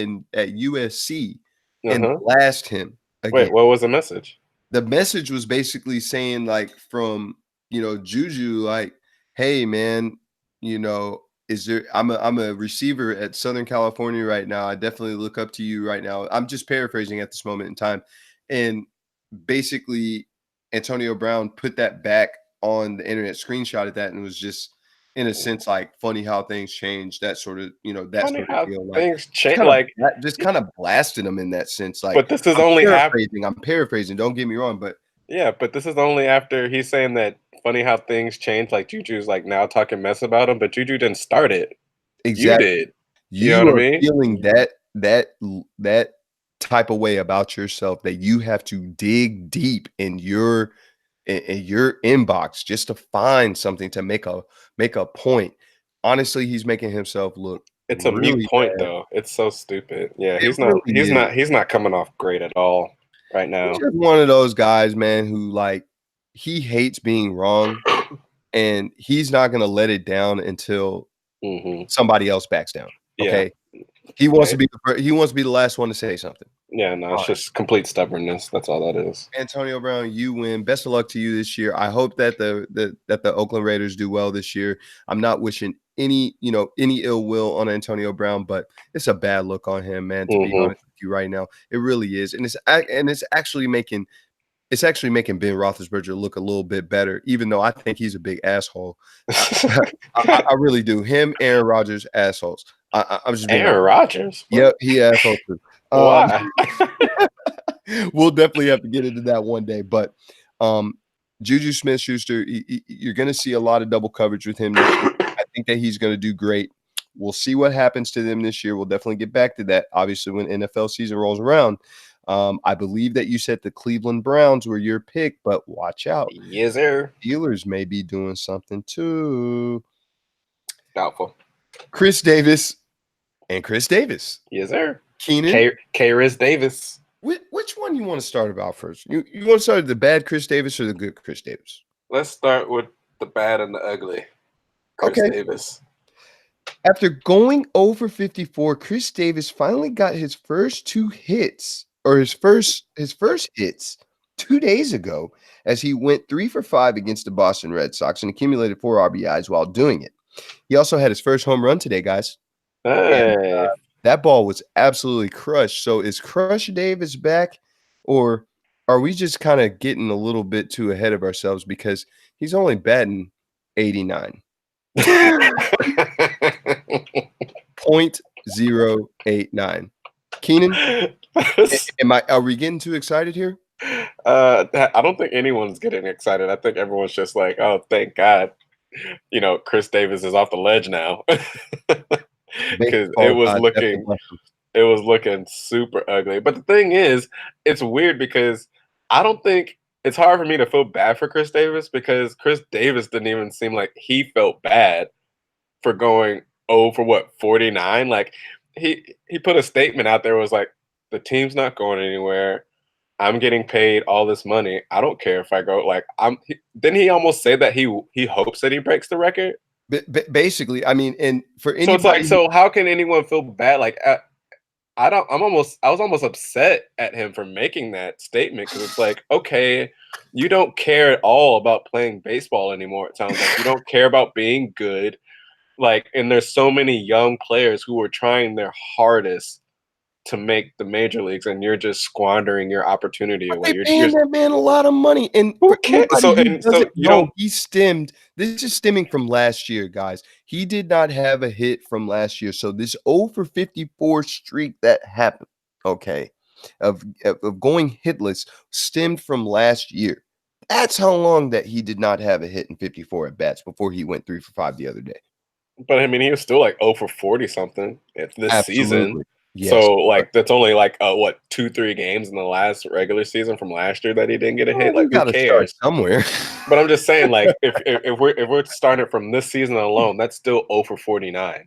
[SPEAKER 1] USC and
[SPEAKER 2] uh-huh.
[SPEAKER 1] blast him
[SPEAKER 2] Wait,
[SPEAKER 1] again.
[SPEAKER 2] what was the message?
[SPEAKER 1] The message was basically saying, like, from, Juju, like, "Hey, man, is there I'm a receiver at Southern California right now. I definitely look up to you right now." I'm just paraphrasing at this moment in time. And basically, Antonio Brown put that back on the internet, screenshotted that, and was just, in a sense, like, funny how things change, that sort of, that
[SPEAKER 2] Funny
[SPEAKER 1] sort of
[SPEAKER 2] how
[SPEAKER 1] deal. Like,
[SPEAKER 2] things change. Like,
[SPEAKER 1] just kind of blasted him in that sense. Like,
[SPEAKER 2] but this is only after.
[SPEAKER 1] I'm paraphrasing, don't get me wrong, but
[SPEAKER 2] Yeah, but this is only after he's saying that. Funny how things change. Like Juju's like now talking mess about him, but Juju didn't start it. You
[SPEAKER 1] exactly.
[SPEAKER 2] did. You know what
[SPEAKER 1] You
[SPEAKER 2] I
[SPEAKER 1] are
[SPEAKER 2] mean?
[SPEAKER 1] feeling that type of way about yourself, that you have to dig deep in your inbox just to find something to make a point. Honestly, he's making himself look
[SPEAKER 2] It's a mute
[SPEAKER 1] really
[SPEAKER 2] point
[SPEAKER 1] bad.
[SPEAKER 2] though. It's so stupid. Yeah,
[SPEAKER 1] It
[SPEAKER 2] he's not.
[SPEAKER 1] really
[SPEAKER 2] He's
[SPEAKER 1] is.
[SPEAKER 2] not. He's not coming off great at all right
[SPEAKER 1] He's
[SPEAKER 2] now.
[SPEAKER 1] just one of those guys, man, who, like, he hates being wrong, and he's not gonna let it down until
[SPEAKER 2] Hmm.
[SPEAKER 1] somebody else backs down,
[SPEAKER 2] Yeah.
[SPEAKER 1] okay? He wants
[SPEAKER 2] Yeah.
[SPEAKER 1] to be he wants to be the last one to say something.
[SPEAKER 2] Yeah. No, it's
[SPEAKER 1] Fine.
[SPEAKER 2] just complete stubbornness. That's all that is.
[SPEAKER 1] Antonio Brown, you win. Best of luck to you this year. I hope that the Oakland Raiders do well this year. I'm not wishing any ill will on Antonio Brown, but it's a bad look on him, man, to be
[SPEAKER 2] Hmm.
[SPEAKER 1] honest with you right now. It really is. And it's actually making Ben Roethlisberger look a little bit better, even though I think he's a big asshole. I, I really do. Him, Aaron Rodgers, assholes. I'm just being honest.
[SPEAKER 2] Aaron Rodgers. What?
[SPEAKER 1] Yep, he asshole too. Um,
[SPEAKER 2] Why?
[SPEAKER 1] we'll definitely have to get into that one day. But Juju Smith-Schuster, you're going to see a lot of double coverage with him this year. I think that he's going to do great. We'll see what happens to them this year. We'll definitely get back to that, obviously, when NFL season rolls around. I believe that you said the Cleveland Browns were your pick, but watch out.
[SPEAKER 2] Yes, sir.
[SPEAKER 1] Steelers may be doing something too.
[SPEAKER 2] Doubtful.
[SPEAKER 1] Chris Davis and Chris Davis.
[SPEAKER 2] Yes, sir.
[SPEAKER 1] Keenan,
[SPEAKER 2] K-Riz Davis.
[SPEAKER 1] which one you want to start about first? You want to start with the bad Chris Davis or the good Chris Davis?
[SPEAKER 2] Let's start with the bad and the ugly. Chris
[SPEAKER 1] Okay.
[SPEAKER 2] Davis.
[SPEAKER 1] After going over 54, Chris Davis finally got his first two hits, or his first hits 2 days ago, as he went 3 for 5 against the Boston Red Sox and accumulated 4 RBIs while doing it. He also had his first home run today, guys. And
[SPEAKER 2] Hey.
[SPEAKER 1] that ball was absolutely crushed. So is Crush Davis back, or are we just kind of getting a little bit too ahead of ourselves because he's only batting 89? 0.089. Keenan, are we getting too excited here?
[SPEAKER 2] I don't think anyone's getting excited. I think everyone's just like, oh, thank God. Chris Davis is off the ledge now. Because
[SPEAKER 1] Baseball God definitely bless him.
[SPEAKER 2] it was looking super ugly. But the thing is, it's weird because I don't think it's hard for me to feel bad for Chris Davis because Chris Davis didn't even seem like he felt bad for going for what 49. Like he put a statement out there was like the team's not going anywhere. I'm getting paid all this money. I don't care if I go. Like didn't he almost say that he hopes that he breaks the record?
[SPEAKER 1] Basically, I mean, and for
[SPEAKER 2] So it's like,
[SPEAKER 1] anybody
[SPEAKER 2] so how can anyone feel bad? Like I was almost upset at him for making that statement because it's like, okay, you don't care at all about playing baseball anymore. It sounds like you don't care about being good. Like, and there's so many young players who are trying their hardest to make the major leagues, and you're just squandering your opportunity
[SPEAKER 1] But
[SPEAKER 2] away.
[SPEAKER 1] they
[SPEAKER 2] You're
[SPEAKER 1] paying that man a lot of money, and
[SPEAKER 2] who
[SPEAKER 1] for
[SPEAKER 2] cares?
[SPEAKER 1] anybody
[SPEAKER 2] So
[SPEAKER 1] who
[SPEAKER 2] and so
[SPEAKER 1] doesn't
[SPEAKER 2] you don't.
[SPEAKER 1] know, this is stemming from last year, guys. He did not have a hit from last year, so this 0 for 54 streak that happened, okay, of going hitless stemmed from last year. That's how long that he did not have a hit in 54 at bats before he went 3 for 5 the other day.
[SPEAKER 2] But I mean, he was still like 0 for 40 something this season.
[SPEAKER 1] Absolutely. Yes,
[SPEAKER 2] So like that's only like what 2-3 games in the last regular season from last year that he didn't get a
[SPEAKER 1] well,
[SPEAKER 2] hit.
[SPEAKER 1] we
[SPEAKER 2] Like who
[SPEAKER 1] gotta start
[SPEAKER 2] cares?
[SPEAKER 1] somewhere.
[SPEAKER 2] But I'm just saying, like if we're starting from this season alone, that's still 0 for 49.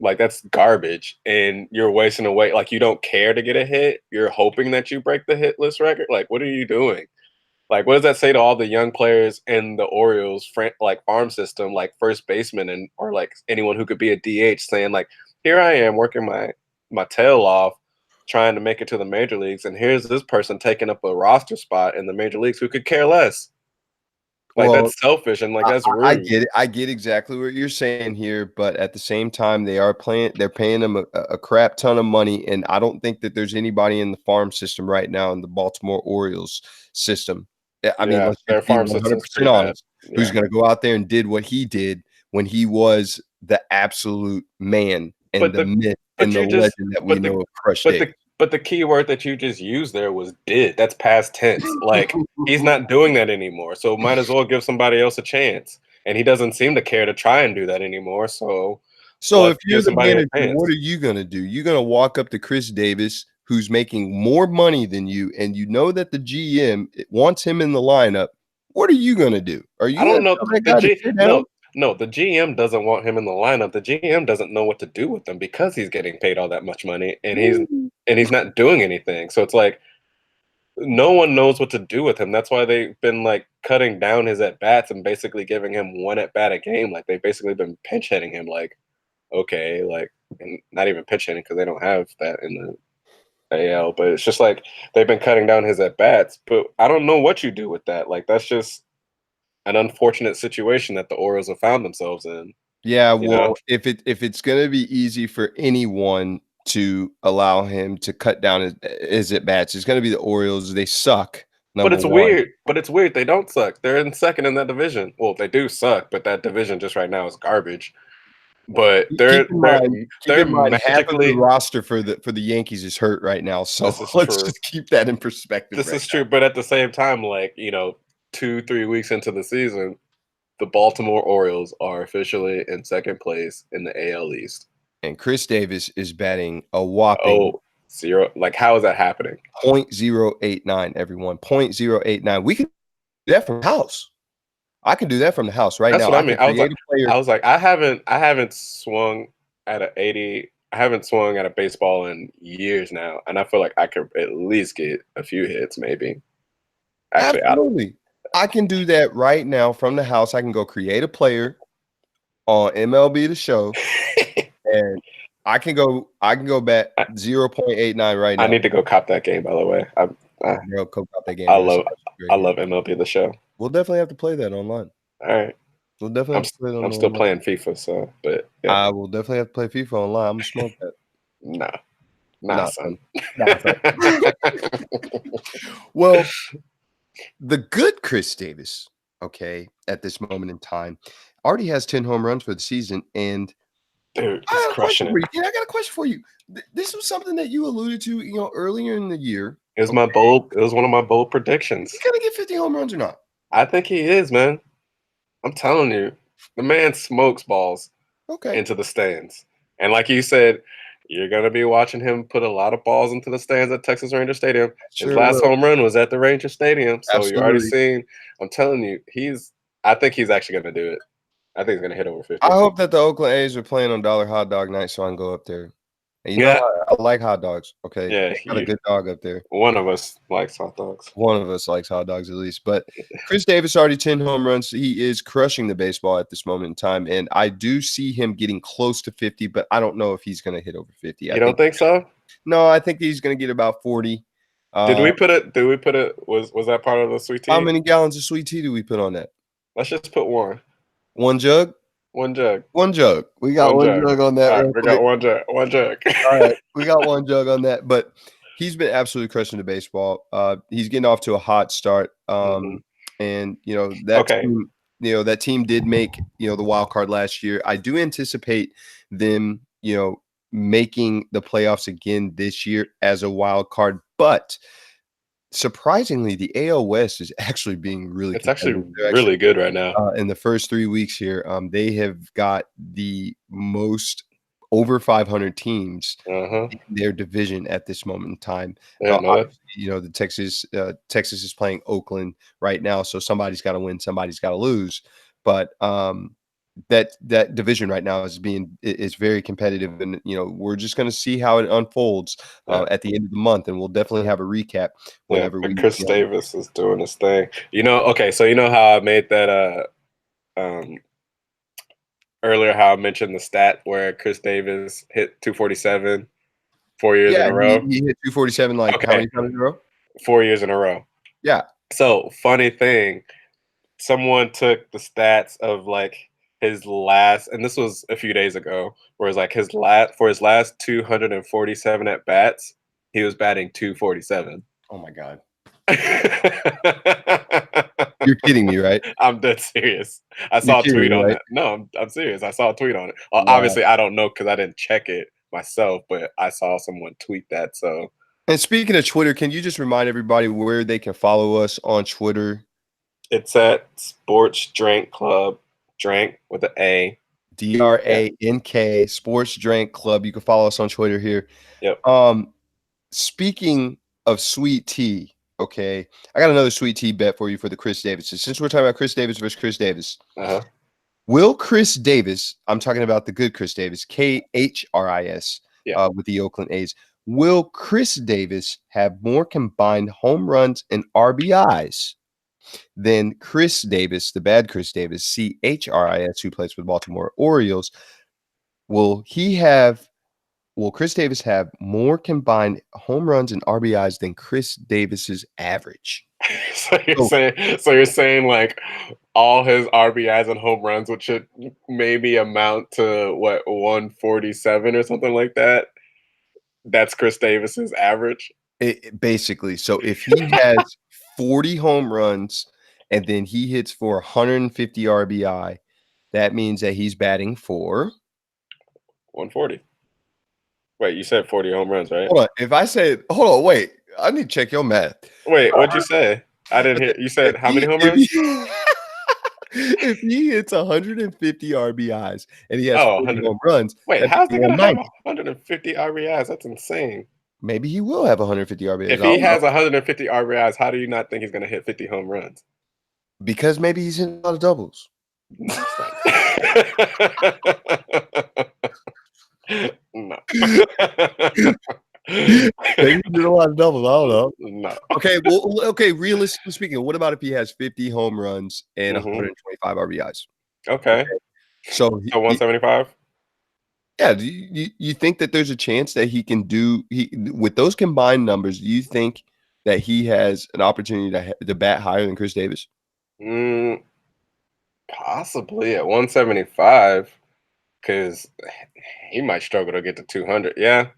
[SPEAKER 2] Like that's garbage, and you're wasting away. Like you don't care to get a hit. You're hoping that you break the hit list record. Like what are you doing? Like what does that say to all the young players in the Orioles like farm system, like first baseman and or like anyone who could be a DH, saying like, here I am working my tail off, trying to make it to the major leagues, and here's this person taking up a roster spot in the major leagues who could care less. Like
[SPEAKER 1] Well,
[SPEAKER 2] that's selfish and like that's
[SPEAKER 1] I
[SPEAKER 2] rude.
[SPEAKER 1] get it. I get exactly what you're saying here, but at the same time, they're paying them a crap ton of money, and I don't think that there's anybody in the farm system right now in the Baltimore Orioles system. I mean,
[SPEAKER 2] Yeah,
[SPEAKER 1] let's
[SPEAKER 2] their
[SPEAKER 1] just be
[SPEAKER 2] farm system's
[SPEAKER 1] 100%
[SPEAKER 2] pretty bad.
[SPEAKER 1] honest. Who's
[SPEAKER 2] Yeah.
[SPEAKER 1] going to go out there and did what he did when he was the absolute man and
[SPEAKER 2] But
[SPEAKER 1] the
[SPEAKER 2] the
[SPEAKER 1] myth
[SPEAKER 2] but
[SPEAKER 1] and the
[SPEAKER 2] you just
[SPEAKER 1] legend that we
[SPEAKER 2] but the
[SPEAKER 1] know of Crush
[SPEAKER 2] but
[SPEAKER 1] Davis?
[SPEAKER 2] the but the key word that you just used there was did. That's past tense. Like he's not doing that anymore. So might as well give somebody else a chance. And he doesn't seem to care to try and do that anymore. So
[SPEAKER 1] So if
[SPEAKER 2] let's
[SPEAKER 1] you're
[SPEAKER 2] give
[SPEAKER 1] the
[SPEAKER 2] somebody a
[SPEAKER 1] manager, what
[SPEAKER 2] chance.
[SPEAKER 1] are you gonna do? You're gonna walk up to Chris Davis, who's making more money than you, and you know that the GM wants him in the lineup. What are you gonna do? Are
[SPEAKER 2] I
[SPEAKER 1] you gonna
[SPEAKER 2] don't know.
[SPEAKER 1] tell that
[SPEAKER 2] The
[SPEAKER 1] guy to
[SPEAKER 2] G
[SPEAKER 1] sit down?
[SPEAKER 2] no, no, the GM doesn't want him in the lineup. The GM doesn't know what to do with him because he's getting paid all that much money and
[SPEAKER 1] Mm.
[SPEAKER 2] he's not doing anything. So it's like no one knows what to do with him. That's why they've been like cutting down his at bats and basically giving him one at bat a game. Like they've basically been pinch hitting him. Like okay, like and not even pitch hitting because they don't have that in the AL. But it's just like they've been cutting down his at bats. But I don't know what you do with that. Like that's just an unfortunate situation that the Orioles have found themselves in.
[SPEAKER 1] Yeah,
[SPEAKER 2] You know,
[SPEAKER 1] well, if it's gonna be easy for anyone to allow him to cut down his at bats, it's gonna be the Orioles. They suck,
[SPEAKER 2] but
[SPEAKER 1] number
[SPEAKER 2] it's
[SPEAKER 1] one.
[SPEAKER 2] weird. But it's weird. They don't suck. They're in second in that division. Well, they do suck, but that division just right now is garbage. But
[SPEAKER 1] Keep
[SPEAKER 2] they're
[SPEAKER 1] in
[SPEAKER 2] they're
[SPEAKER 1] mind, keep
[SPEAKER 2] they're
[SPEAKER 1] in mind, half of the
[SPEAKER 2] magically.
[SPEAKER 1] roster for the Yankees is hurt right now. So
[SPEAKER 2] This is
[SPEAKER 1] let's
[SPEAKER 2] true.
[SPEAKER 1] just keep that in perspective
[SPEAKER 2] This
[SPEAKER 1] right
[SPEAKER 2] is
[SPEAKER 1] now.
[SPEAKER 2] true. But at the same time, like 2-3 weeks into the season, the Baltimore Orioles are officially in second place in the AL East.
[SPEAKER 1] And Chris Davis is batting a whopping
[SPEAKER 2] Oh, zero. Like, how is that happening?
[SPEAKER 1] .089, everyone. .089. We can do that from the house. I can do that from the house right
[SPEAKER 2] That's
[SPEAKER 1] now.
[SPEAKER 2] what I
[SPEAKER 1] I
[SPEAKER 2] mean.
[SPEAKER 1] can
[SPEAKER 2] I was like,
[SPEAKER 1] create a player.
[SPEAKER 2] I haven't swung at a 80. I haven't swung at a baseball in years now, and I feel like I could at least get a few hits, maybe. Actually,
[SPEAKER 1] Absolutely. I can do that right now from the house. I can go create a player on MLB The Show, and I can go bat
[SPEAKER 2] I,
[SPEAKER 1] 0.89 right
[SPEAKER 2] I
[SPEAKER 1] now.
[SPEAKER 2] need to go cop that game. By the way,
[SPEAKER 1] Bro, cope out that game,
[SPEAKER 2] I
[SPEAKER 1] bro. It's
[SPEAKER 2] love
[SPEAKER 1] such a
[SPEAKER 2] I
[SPEAKER 1] great game.
[SPEAKER 2] love MLB the show.
[SPEAKER 1] We'll definitely have to play that online.
[SPEAKER 2] All right,
[SPEAKER 1] We'll definitely
[SPEAKER 2] I'm
[SPEAKER 1] have to play that
[SPEAKER 2] I'm still
[SPEAKER 1] online.
[SPEAKER 2] playing FIFA, so but yeah,
[SPEAKER 1] I will definitely have to play FIFA online. I'm gonna smoke that.
[SPEAKER 2] nah, nah,
[SPEAKER 1] Nah,
[SPEAKER 2] son.
[SPEAKER 1] son. Nah, son. Well, the good Chris Davis, okay, at this moment in time, already has 10 home runs for the season. And
[SPEAKER 2] Dude,
[SPEAKER 1] I
[SPEAKER 2] he's
[SPEAKER 1] have a question
[SPEAKER 2] crushing it.
[SPEAKER 1] for you. Yeah, I got a question for you. This was something that you alluded to, earlier in the year.
[SPEAKER 2] It was
[SPEAKER 1] Okay,
[SPEAKER 2] my bold. It was one of my bold
[SPEAKER 1] he
[SPEAKER 2] predictions.
[SPEAKER 1] gonna get 50 home runs or not?
[SPEAKER 2] I think he is, man. I'm telling you, the man smokes balls
[SPEAKER 1] Okay,
[SPEAKER 2] into the stands. And like you said, you're gonna be watching him put a lot of balls into the stands at Texas Ranger Stadium. His
[SPEAKER 1] sure
[SPEAKER 2] last
[SPEAKER 1] will.
[SPEAKER 2] home run was at the Ranger Stadium, so you're already
[SPEAKER 1] Absolutely.
[SPEAKER 2] seeing. I'm telling you, he's. I think he's actually gonna do it. I think he's gonna hit over
[SPEAKER 1] I
[SPEAKER 2] 50.
[SPEAKER 1] hope that the Oakland A's are playing on Dollar Hot Dog Night so I can go up there. And
[SPEAKER 2] Yeah,
[SPEAKER 1] I like hot dogs. Okay,
[SPEAKER 2] yeah.
[SPEAKER 1] they got a good dog up there.
[SPEAKER 2] One of us likes hot dogs.
[SPEAKER 1] One of us likes hot dogs at least. But Chris Davis already 10 home runs. He is crushing the baseball at this moment in time. And I do see him getting close to 50, but I don't know if he's going to hit over 50.
[SPEAKER 2] You don't think so?
[SPEAKER 1] I think he's going to get about 40.
[SPEAKER 2] Did
[SPEAKER 1] Uh,
[SPEAKER 2] we put it? Did we put it? Was that part of the sweet
[SPEAKER 1] how
[SPEAKER 2] tea?
[SPEAKER 1] many gallons of sweet tea do we put on that?
[SPEAKER 2] Let's just put one.
[SPEAKER 1] One jug?
[SPEAKER 2] One jug.
[SPEAKER 1] One jug. We got
[SPEAKER 2] One
[SPEAKER 1] one
[SPEAKER 2] jug.
[SPEAKER 1] jug on that
[SPEAKER 2] All right,
[SPEAKER 1] real
[SPEAKER 2] we got
[SPEAKER 1] quick.
[SPEAKER 2] one jug. One jug.
[SPEAKER 1] All right. We got one jug on that. But he's been absolutely crushing the baseball. He's getting off to a hot start.
[SPEAKER 2] Mhm.
[SPEAKER 1] And
[SPEAKER 2] Okay.
[SPEAKER 1] that team did make the wild card last year. I do anticipate them making the playoffs again this year as a wild card, but surprisingly the AL West is actually being really
[SPEAKER 2] It's actually
[SPEAKER 1] competitive. They're actually
[SPEAKER 2] really good right now.
[SPEAKER 1] in the first 3 weeks here, they have got the most over 500 teams
[SPEAKER 2] Uh-huh.
[SPEAKER 1] in their division at this moment in time.
[SPEAKER 2] Yeah, no, that
[SPEAKER 1] Obviously, the Texas is playing Oakland right now, so somebody's got to win, somebody's got to lose. But that division right now is very competitive, and we're just going to see how it unfolds
[SPEAKER 2] yeah.
[SPEAKER 1] at the end of the month, and we'll definitely have a recap
[SPEAKER 2] Yeah,
[SPEAKER 1] whenever
[SPEAKER 2] but
[SPEAKER 1] we.
[SPEAKER 2] Chris Davis is doing his thing. Okay, so you know how I made that um earlier how I mentioned the stat where Chris Davis hit 247 4 years in
[SPEAKER 1] Yeah,
[SPEAKER 2] a
[SPEAKER 1] he,
[SPEAKER 2] row?
[SPEAKER 1] he hit 247 like how
[SPEAKER 2] Okay,
[SPEAKER 1] many times in a row?
[SPEAKER 2] 4 years in a row.
[SPEAKER 1] Yeah.
[SPEAKER 2] So, funny thing, someone took the stats of like his last, and this was a few days ago, where it's like his last 247 at bats, he was batting 247.
[SPEAKER 1] Oh my God. You're kidding me, right?
[SPEAKER 2] I'm dead serious. I
[SPEAKER 1] You're
[SPEAKER 2] saw a
[SPEAKER 1] kidding
[SPEAKER 2] tweet
[SPEAKER 1] me,
[SPEAKER 2] on
[SPEAKER 1] right?
[SPEAKER 2] that. No, I'm serious. I saw a tweet on it.
[SPEAKER 1] Wow.
[SPEAKER 2] Obviously, I don't know because I didn't check it myself, but I saw someone tweet that. So
[SPEAKER 1] And speaking of Twitter, can you just remind everybody where they can follow us on Twitter?
[SPEAKER 2] it's at Sports Drink Club, drink with an A. Yeah.
[SPEAKER 1] DRANK Sports Drink Club. You can follow us on Twitter here.
[SPEAKER 2] Yep.
[SPEAKER 1] Um, Speaking of sweet tea, okay, I got another sweet tea bet for you for the Chris Davis. Since we're talking about Chris Davis versus Chris Davis,
[SPEAKER 2] Uh-huh.
[SPEAKER 1] will Chris Davis, I'm talking about the good Chris Davis, KHRIS,
[SPEAKER 2] Yeah.
[SPEAKER 1] with the Oakland A's, will Chris Davis have more combined home runs and RBIs than Chris Davis, the bad Chris Davis, CHRIS, who plays with Baltimore Orioles? Will he have Will Chris Davis have more combined home runs and RBIs than Chris Davis's average? So
[SPEAKER 2] So you're saying like all his RBIs and home runs, which should maybe amount to what 147 or something like that. That's Chris Davis's average.
[SPEAKER 1] basically, so if he has 40 home runs and then he hits for 150 RBI, that means that he's batting for.
[SPEAKER 2] 140. Wait, you said 40 home runs, right?
[SPEAKER 1] Hold on. If I said, hold on, wait, I need to check your math.
[SPEAKER 2] Wait, what'd you say? I didn't hear. You said how many home runs?
[SPEAKER 1] If he hits 150 RBIs and he has
[SPEAKER 2] Oh,
[SPEAKER 1] 40
[SPEAKER 2] 100.
[SPEAKER 1] home runs,
[SPEAKER 2] Wait,
[SPEAKER 1] that makes
[SPEAKER 2] how's
[SPEAKER 1] it
[SPEAKER 2] he gonna have
[SPEAKER 1] 190.
[SPEAKER 2] 150 RBIs? That's insane.
[SPEAKER 1] Maybe he will have 150 RBIs.
[SPEAKER 2] If
[SPEAKER 1] I
[SPEAKER 2] he
[SPEAKER 1] don't know.
[SPEAKER 2] has 150 RBIs, how do you not think he's gonna hit 50 home runs?
[SPEAKER 1] Because maybe he's in a lot of doubles.
[SPEAKER 2] No, no.
[SPEAKER 1] Maybe he's in a lot of doubles. I don't know.
[SPEAKER 2] No.
[SPEAKER 1] Okay, well, okay, realistically speaking, what about if he has 50 home runs and
[SPEAKER 2] Mhm.
[SPEAKER 1] 125 RBIs?
[SPEAKER 2] Okay.
[SPEAKER 1] Okay. So
[SPEAKER 2] So 175?
[SPEAKER 1] yeah, do you think that there's a chance that he can with those combined numbers, do you think that he has an opportunity to bat higher than Chris Davis?
[SPEAKER 2] Mm, possibly at 175, because he might struggle to get to 200. Yeah,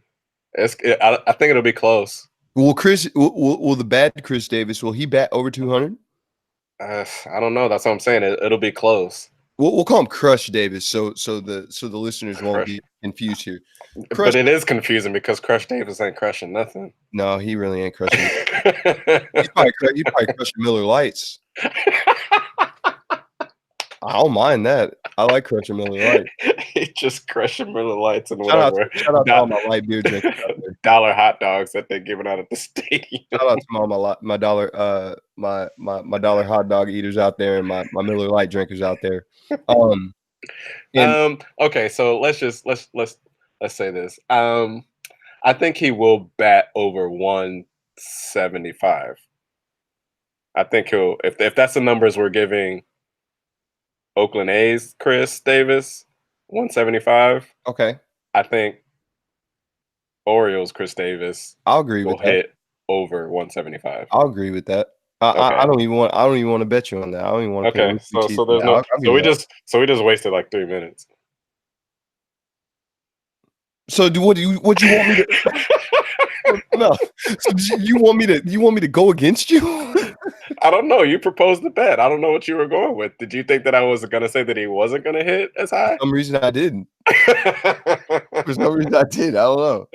[SPEAKER 2] I think it'll be close.
[SPEAKER 1] Will the bad Chris Davis, will he bat over 200?
[SPEAKER 2] I don't know. That's what I'm saying. It'll be close.
[SPEAKER 1] We'll call him Crush Davis, so the listeners won't
[SPEAKER 2] Crush,
[SPEAKER 1] get confused here.
[SPEAKER 2] but
[SPEAKER 1] Crush,
[SPEAKER 2] it is confusing because Crush Davis ain't crushing nothing.
[SPEAKER 1] no, he really ain't crushing. He's probably crushing Miller Lights. I don't mind that. I like crushing Miller Lights.
[SPEAKER 2] He just crushing Miller Lights and
[SPEAKER 1] Shout
[SPEAKER 2] whatever
[SPEAKER 1] out to all my light beer drinkers out there.
[SPEAKER 2] dollar hot dogs that they're giving out at the stadium.
[SPEAKER 1] Shout out to all my dollar my dollar hot dog eaters out there and my Miller Light drinkers out there. And
[SPEAKER 2] Okay, so let's say this. I think he will bat over 175. I think he'll if that's the numbers we're giving Oakland A's Chris Davis, 175.
[SPEAKER 1] okay,
[SPEAKER 2] I think Orioles Chris Davis
[SPEAKER 1] I'll agree
[SPEAKER 2] will
[SPEAKER 1] with that.
[SPEAKER 2] hit over 175.
[SPEAKER 1] I'll agree with that. I
[SPEAKER 2] Okay.
[SPEAKER 1] don't even want to bet you on that. I don't even want to put
[SPEAKER 2] Okay.
[SPEAKER 1] any
[SPEAKER 2] So
[SPEAKER 1] cheese
[SPEAKER 2] so
[SPEAKER 1] on
[SPEAKER 2] there's
[SPEAKER 1] that.
[SPEAKER 2] no
[SPEAKER 1] I'll give you that.
[SPEAKER 2] so we just wasted like 3 minutes.
[SPEAKER 1] So what you want me to no? So you want me to go against you?
[SPEAKER 2] I don't know. You proposed the bet. I don't know what you were going with. Did you think that I was gonna say that he wasn't gonna hit as
[SPEAKER 1] For
[SPEAKER 2] high?
[SPEAKER 1] some reason I didn't. For some reason I did. I don't know.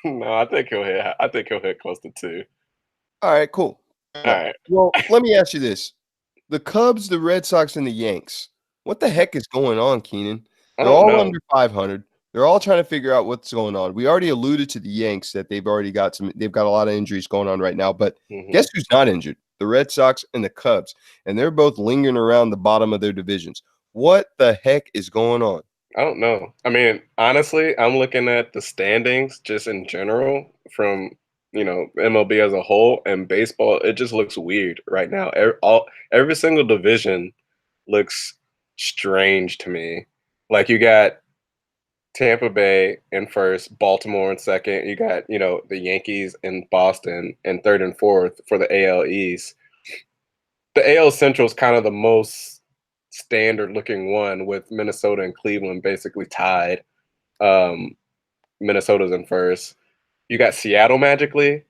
[SPEAKER 2] No, I think he'll hit. I think he'll hit close to 2.
[SPEAKER 1] All right, cool.
[SPEAKER 2] All right.
[SPEAKER 1] Well, let me ask you this. The Cubs, the Red Sox, and the Yanks. What the heck is going on, Keenan?
[SPEAKER 2] I
[SPEAKER 1] They're
[SPEAKER 2] don't
[SPEAKER 1] all
[SPEAKER 2] know.
[SPEAKER 1] under 500. They're all trying to figure out what's going on. We already alluded to the Yanks that they've got a lot of injuries going on right now, but guess who's not injured? The Red Sox and the Cubs, and they're both lingering around the bottom of their divisions. What the heck is going on?
[SPEAKER 2] I don't know. I mean, honestly, I'm looking at the standings just in general from, MLB as a whole and baseball. It just looks weird right now. Every single division looks strange to me. Like you got Tampa Bay in first, Baltimore in second. You got, the Yankees and Boston in third and fourth for the AL East. The AL Central is kind of the most standard looking one with Minnesota and Cleveland basically tied. Um, Minnesota's in first. You got Seattle magically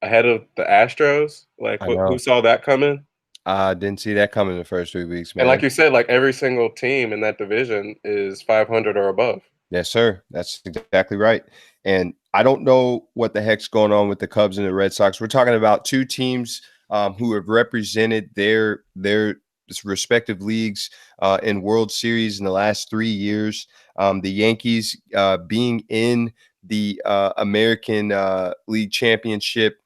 [SPEAKER 2] ahead of the Astros. Like,
[SPEAKER 1] I
[SPEAKER 2] who
[SPEAKER 1] know.
[SPEAKER 2] saw that coming?
[SPEAKER 1] I didn't see that coming in the first 3 weeks,
[SPEAKER 2] And like
[SPEAKER 1] man.
[SPEAKER 2] you said, like every single team in that division is 500 or above.
[SPEAKER 1] Yes, sir. That's exactly right. And I don't know what the heck's going on with the Cubs and the Red Sox. We're talking about two teams who have represented their respective leagues in World Series in the last 3 years. The Yankees being in the American League Championship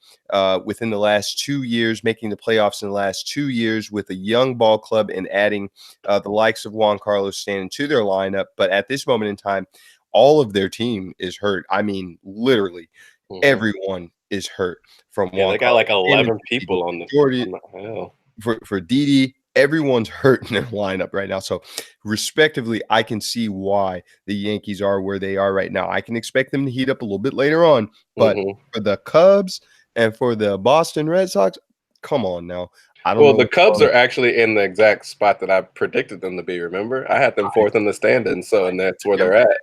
[SPEAKER 1] within the last 2 years, making the playoffs in the last 2 years with a young ball club and adding the likes of Juan Carlos Stanton to their lineup. But at this moment in time, all of their team is hurt. I mean, literally everyone is hurt from
[SPEAKER 2] Yeah,
[SPEAKER 1] Juan
[SPEAKER 2] they got
[SPEAKER 1] Carlos
[SPEAKER 2] like
[SPEAKER 1] Stanton
[SPEAKER 2] 11 people on
[SPEAKER 1] Jordy,
[SPEAKER 2] the hell.
[SPEAKER 1] for Didi. Everyone's hurt in their lineup right now. So, respectively, I can see why the Yankees are where they are right now. I can expect them to heat up a little bit later on, but for the Cubs and for the Boston Red Sox, come on now. I don't
[SPEAKER 2] Well,
[SPEAKER 1] know
[SPEAKER 2] the
[SPEAKER 1] what's
[SPEAKER 2] Cubs
[SPEAKER 1] going
[SPEAKER 2] are actually in the exact spot that I predicted them to be. Remember, I had them fourth in the standings, and that's where they're at.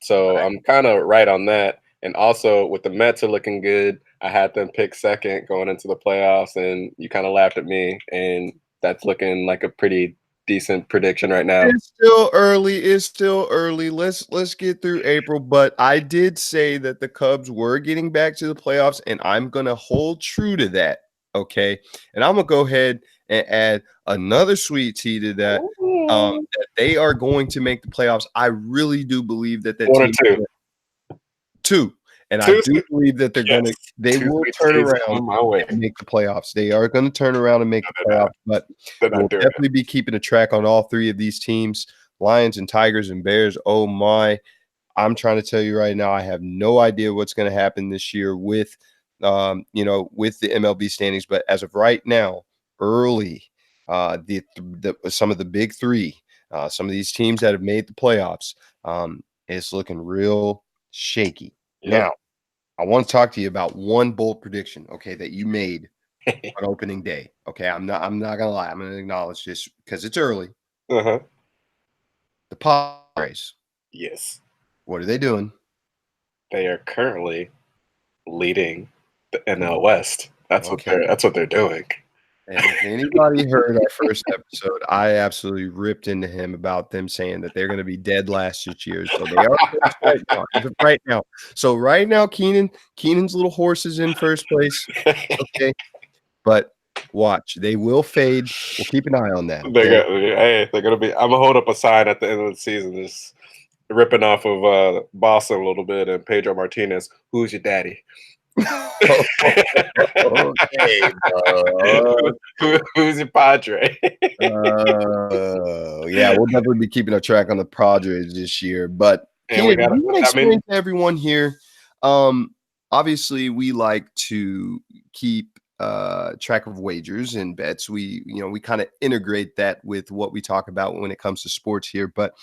[SPEAKER 2] So I'm kind of right on that. And also with the Mets are looking good. I had them pick second going into the playoffs, and you kind of laughed at me. And that's looking like a pretty decent prediction right now.
[SPEAKER 1] It's still early. It's still early. Let's get through April. But I did say that the Cubs were getting back to the playoffs, and I'm gonna hold true to that. Okay. And I'm gonna go ahead and add another sweet tea to that. That they are going to make the playoffs. I really do believe that
[SPEAKER 2] One or
[SPEAKER 1] team
[SPEAKER 2] two.
[SPEAKER 1] two. And I
[SPEAKER 2] Two,
[SPEAKER 1] do believe that they
[SPEAKER 2] two
[SPEAKER 1] will
[SPEAKER 2] sweet
[SPEAKER 1] turn
[SPEAKER 2] teas
[SPEAKER 1] around
[SPEAKER 2] on my way.
[SPEAKER 1] and make the playoffs. They are going to turn around and make the
[SPEAKER 2] They're not.
[SPEAKER 1] playoffs, but
[SPEAKER 2] They're not
[SPEAKER 1] we'll
[SPEAKER 2] doing
[SPEAKER 1] definitely be keeping a track on all three of these teams, Lions and Tigers and Bears. Oh my, I'm trying to tell you right now, I have no idea what's going to happen this year with with the MLB standings, but as of right now, early some of the big three, some of these teams that have made the playoffs, it's looking real shaky.
[SPEAKER 2] Yep.
[SPEAKER 1] Now, I want to talk to you about one bold prediction, okay, that you made on opening day. Okay, I'm not gonna lie. I'm gonna acknowledge this because it's early.
[SPEAKER 2] Uh-huh.
[SPEAKER 1] The Padres.
[SPEAKER 2] Yes.
[SPEAKER 1] What are they doing?
[SPEAKER 2] They are currently leading the NL West. That's
[SPEAKER 1] Okay.
[SPEAKER 2] what they're doing.
[SPEAKER 1] And if anybody heard our first episode, I absolutely ripped into him about them saying that they're going to be dead last this year. So they are first right now, as of right now. So right now, Keenan's little horse is in first place. Okay, but watch, they will fade. We'll keep an eye on that. Okay.
[SPEAKER 2] They're gonna be. I'm gonna hold up a sign at the end of the season, just ripping off of Boston a little bit and Pedro Martinez. Who's your daddy?
[SPEAKER 1] Okay, bro.
[SPEAKER 2] Who's your Padre?
[SPEAKER 1] Yeah, we'll definitely be keeping a track on the Padres this year. But
[SPEAKER 2] And we
[SPEAKER 1] Keenan,
[SPEAKER 2] got.
[SPEAKER 1] you want to
[SPEAKER 2] I mean,
[SPEAKER 1] explain to everyone here? Obviously, we like to keep track of wagers and bets. We kind of integrate that with what we talk about when it comes to sports here. But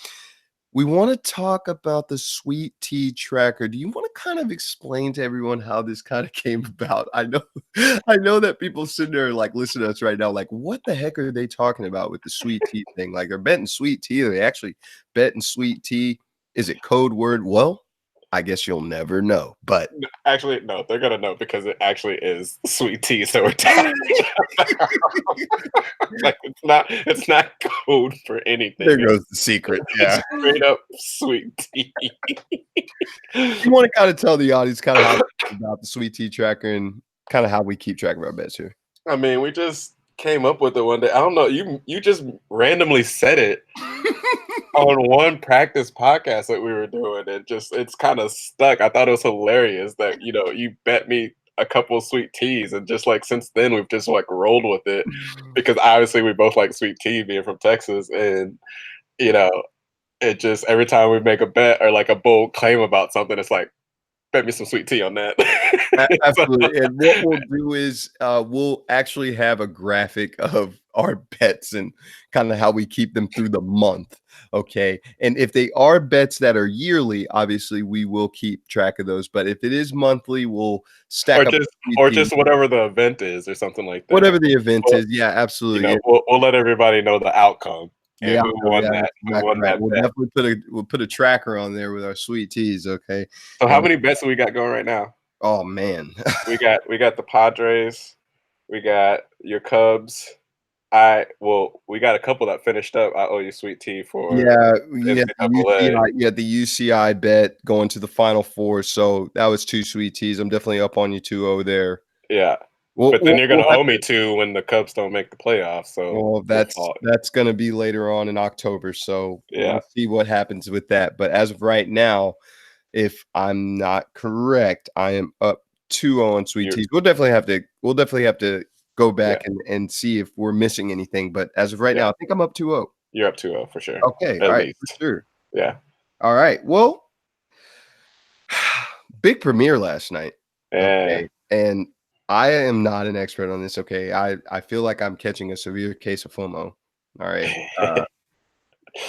[SPEAKER 1] we want to talk about the Sweet Tea Tracker. Do you want to kind of explain to everyone how this kind of came about? I know that people sitting there like listening to us right now, like, what the heck are they talking about with the sweet tea thing? Like they're betting sweet tea. Are they actually betting sweet tea? Is it code word? Well, I guess you'll never know. But
[SPEAKER 2] actually, no, they're gonna know because it actually is sweet tea. So we're talking about. Like it's not code for anything.
[SPEAKER 1] there goes the secret. Yeah.
[SPEAKER 2] It's straight up sweet tea.
[SPEAKER 1] You want to kind of tell the audience kind of how about the Sweet Tea Tracker and kind of how we keep track of our bets here.
[SPEAKER 2] I mean, we just came up with it one day. I don't know. You just randomly said it on one practice podcast that we were doing. It's kind of stuck. I thought it was hilarious that you bet me a couple of sweet teas, and just like since then we've just like rolled with it because obviously we both like sweet tea, being from Texas, and you know it just every time we make a bet or like a bold claim about something, it's like bet me some sweet tea on that. So,
[SPEAKER 1] Absolutely. And what we'll do is we'll actually have a graphic of our bets and kind of how we keep them through the month. Okay. And if they are bets that are yearly, obviously we will keep track of those. But if it is monthly, we'll
[SPEAKER 2] or
[SPEAKER 1] stack up
[SPEAKER 2] just
[SPEAKER 1] the
[SPEAKER 2] or
[SPEAKER 1] team,
[SPEAKER 2] just whatever the event is or something like that.
[SPEAKER 1] whatever the event
[SPEAKER 2] Well,
[SPEAKER 1] is. Yeah, absolutely. Yeah,
[SPEAKER 2] we'll let everybody know the outcome
[SPEAKER 1] the
[SPEAKER 2] and who
[SPEAKER 1] outcome.
[SPEAKER 2] won
[SPEAKER 1] Yeah,
[SPEAKER 2] that
[SPEAKER 1] that's exactly right.
[SPEAKER 2] that
[SPEAKER 1] We'll
[SPEAKER 2] bet.
[SPEAKER 1] definitely we'll put a tracker on there with our sweet teas. Okay.
[SPEAKER 2] So how
[SPEAKER 1] And
[SPEAKER 2] many bets do we got going right now?
[SPEAKER 1] oh man.
[SPEAKER 2] We got the Padres, we got your Cubs. We got a couple that finished up. I owe you sweet tea for
[SPEAKER 1] Yeah, yeah,
[SPEAKER 2] NCAA.
[SPEAKER 1] the UCI bet going to the Final Four, so that was 2 sweet teas. I'm definitely up on you 2-0 there.
[SPEAKER 2] Yeah.
[SPEAKER 1] We'll
[SPEAKER 2] But then
[SPEAKER 1] we'll
[SPEAKER 2] you're
[SPEAKER 1] we'll
[SPEAKER 2] gonna
[SPEAKER 1] have
[SPEAKER 2] owe me
[SPEAKER 1] to
[SPEAKER 2] two when the Cubs don't make the playoffs. So
[SPEAKER 1] well,
[SPEAKER 2] your fault.
[SPEAKER 1] that's gonna be later on in October, so
[SPEAKER 2] Yeah.
[SPEAKER 1] we'll see what happens with that, but as of right now, if I'm not correct, I am up 2-0 on sweet
[SPEAKER 2] You're
[SPEAKER 1] teas. We'll definitely have to go
[SPEAKER 2] yeah,
[SPEAKER 1] back and see if we're missing anything, but as of right
[SPEAKER 2] yeah.
[SPEAKER 1] now, I think I'm up 2-0.
[SPEAKER 2] You're up 2-0 for sure.
[SPEAKER 1] Okay,
[SPEAKER 2] At
[SPEAKER 1] alright, for
[SPEAKER 2] least.
[SPEAKER 1] sure.
[SPEAKER 2] Yeah.
[SPEAKER 1] Alright, well big premiere last night.
[SPEAKER 2] Yeah.
[SPEAKER 1] Okay. And I am not an expert on this. Okay. I feel like I'm catching a severe case of FOMO. All right.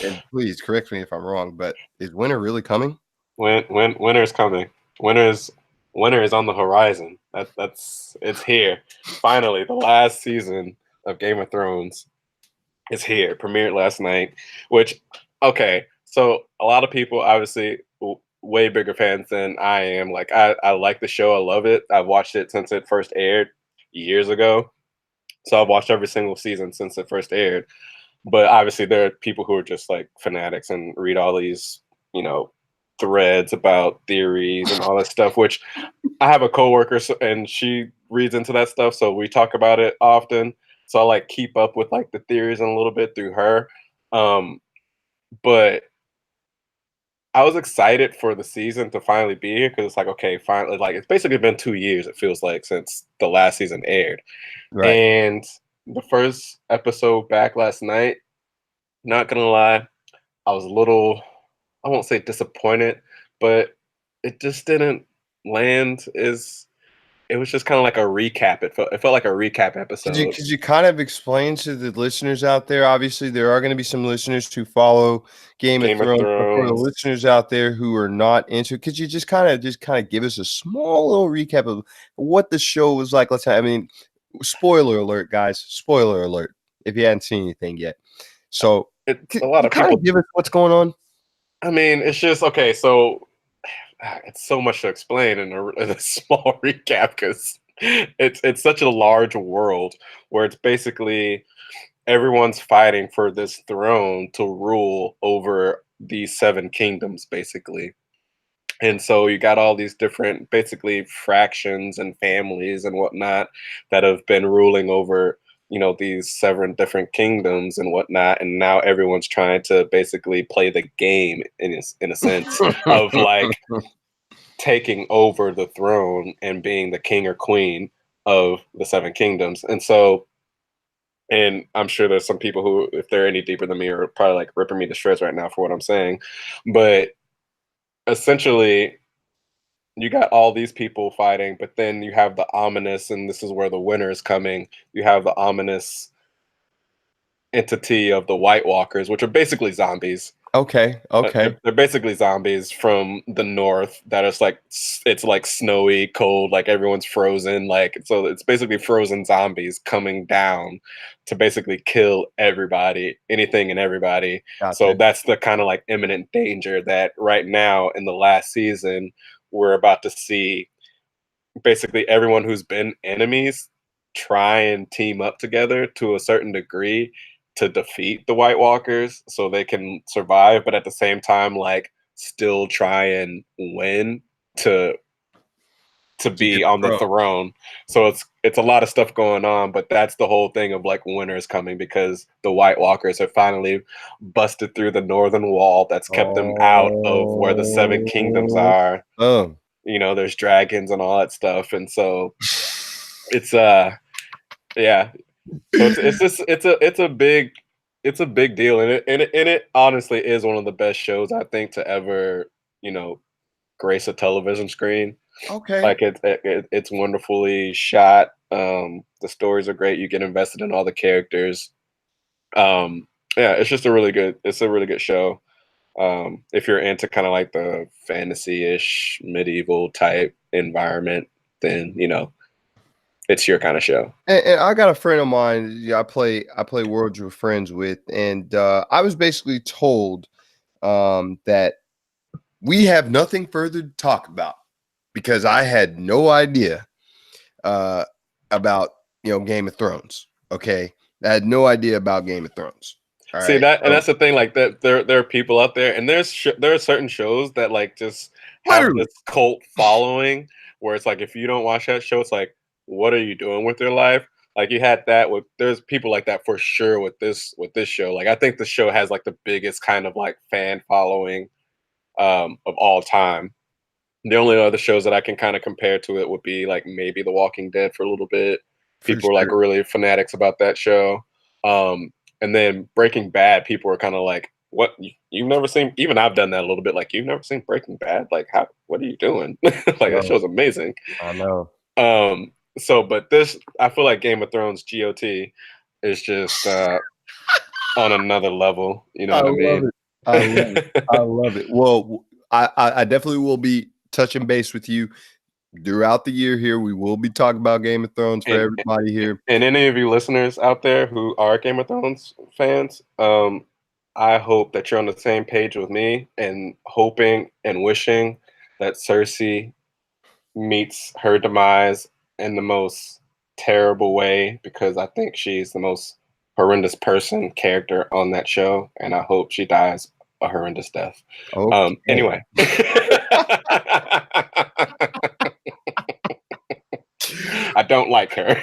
[SPEAKER 1] And please correct me if I'm wrong, but is winter really coming?
[SPEAKER 2] When winter's coming. Winter's winter is on the horizon. That's it's here. Finally, the last season of Game of Thrones is here. Premiered last night. Which okay, so a lot of people obviously way bigger fans than I am. Like I like the show. I love it. I've watched it since it first aired years ago. So I've watched every single season since it first aired. But obviously there are people who are just like fanatics and read all these, you know, threads about theories and all that stuff, which I have a coworker and she reads into that stuff, so we talk about it often. So I like keep up with like the theories and a little bit through her. Um, but I was excited for the season to finally be here because it's like, okay, finally, like it's basically been 2 years, it feels like, since the last season aired.
[SPEAKER 1] Right.
[SPEAKER 2] And the first episode back last night, not gonna lie, I was a little, I won't say disappointed, but it just didn't land as it was just kind of like a recap. It felt like a recap episode.
[SPEAKER 1] Could you kind of explain to the listeners out there? Obviously, there are going to be some listeners who follow Game of
[SPEAKER 2] Game of
[SPEAKER 1] Thrones, but for the
[SPEAKER 2] Thrones.
[SPEAKER 1] listeners out there who are not into, could you just kind of give us a small little recap of what the show was like? I mean, spoiler alert, guys! Spoiler alert! If you hadn't seen anything yet, so
[SPEAKER 2] It's
[SPEAKER 1] could
[SPEAKER 2] a lot
[SPEAKER 1] you
[SPEAKER 2] of
[SPEAKER 1] kind
[SPEAKER 2] people.
[SPEAKER 1] of give us what's going on?
[SPEAKER 2] I mean, it's just okay. So it's so much to explain in a small recap because it's such a large world where it's basically everyone's fighting for this throne to rule over these seven kingdoms, basically. And so you got all these different, basically, fractions and families and whatnot that have been ruling over, these seven different kingdoms and whatnot. And now everyone's trying to basically play the game in a sense of like taking over the throne and being the king or queen of the seven kingdoms. And so, and I'm sure there's some people who, if they're any deeper than me, are probably like ripping me to shreds right now for what I'm saying. But essentially, you got all these people fighting, but then you have the ominous, and this is where the winter is coming. You have the ominous entity of the White Walkers, which are basically zombies.
[SPEAKER 1] Okay, okay,
[SPEAKER 2] They're basically zombies from the north that is like it's like snowy, cold, like everyone's frozen. Like so, it's basically frozen zombies coming down to basically kill everybody, anything and everybody. So
[SPEAKER 1] gotcha.
[SPEAKER 2] that's the kind of like imminent danger that right now in the last season we're about to see basically everyone who's been enemies try and team up together to a certain degree to defeat the White Walkers so they can survive, but at the same time, like still try and win to to
[SPEAKER 1] To get
[SPEAKER 2] be
[SPEAKER 1] the
[SPEAKER 2] on the
[SPEAKER 1] throne.
[SPEAKER 2] throne. So it's a lot of stuff going on, but that's the whole thing of like winter is coming because the White Walkers have finally busted through the northern wall that's kept them out of where the seven kingdoms
[SPEAKER 1] Oh,
[SPEAKER 2] are.
[SPEAKER 1] oh.
[SPEAKER 2] There's dragons and all that stuff, and so it's yeah. So it's just it's a big deal, and it honestly is one of the best shows I think to ever grace a television screen.
[SPEAKER 1] Okay.
[SPEAKER 2] Like it's wonderfully shot. The stories are great. You get invested in all the characters. Um, yeah, it's a really good show. If you're into kind of like the fantasy-ish medieval type environment, then it's your kind of show.
[SPEAKER 1] And I got a friend of mine. Yeah, I play Worlds with Friends with, and I was basically told that we have nothing further to talk about because I had no idea uh, about Game of Thrones. Okay, I had no idea about Game of Thrones. All
[SPEAKER 2] See
[SPEAKER 1] right,
[SPEAKER 2] that, and
[SPEAKER 1] so
[SPEAKER 2] that's the thing. Like that, there are people out there, and there are certain shows that like just have
[SPEAKER 1] literally
[SPEAKER 2] this cult following, where it's like if you don't watch that show, it's like, what are you doing with your life? Like you had that with there's people like that for sure with this show. Like I think the show has like the biggest kind of like fan following of all time. The only other shows that I can kind of compare to it would be like maybe The Walking Dead for a little bit.
[SPEAKER 1] for
[SPEAKER 2] People were like
[SPEAKER 1] sure.
[SPEAKER 2] really fanatics about that show. And then Breaking Bad, people were kind of like, "What? You've never seen?" Even I've done that a little bit. Like, you've never seen Breaking Bad? Like, how? What are you doing? Like that
[SPEAKER 1] No,
[SPEAKER 2] show's amazing.
[SPEAKER 1] I know.
[SPEAKER 2] But this, I feel like Game of Thrones GOT is just on another level. You know
[SPEAKER 1] I
[SPEAKER 2] what I
[SPEAKER 1] love
[SPEAKER 2] mean?
[SPEAKER 1] it. I love it. I love it. Well, I definitely will be touching base with you throughout the year here. We will be talking about Game of Thrones for
[SPEAKER 2] and
[SPEAKER 1] everybody here.
[SPEAKER 2] and any of you listeners out there who are Game of Thrones fans, I hope that you're on the same page with me and hoping and wishing that Cersei meets her demise in the most terrible way because I think she's the most horrendous character on that show, and I hope she dies a horrendous death.
[SPEAKER 1] Okay.
[SPEAKER 2] Anyway. I don't like her.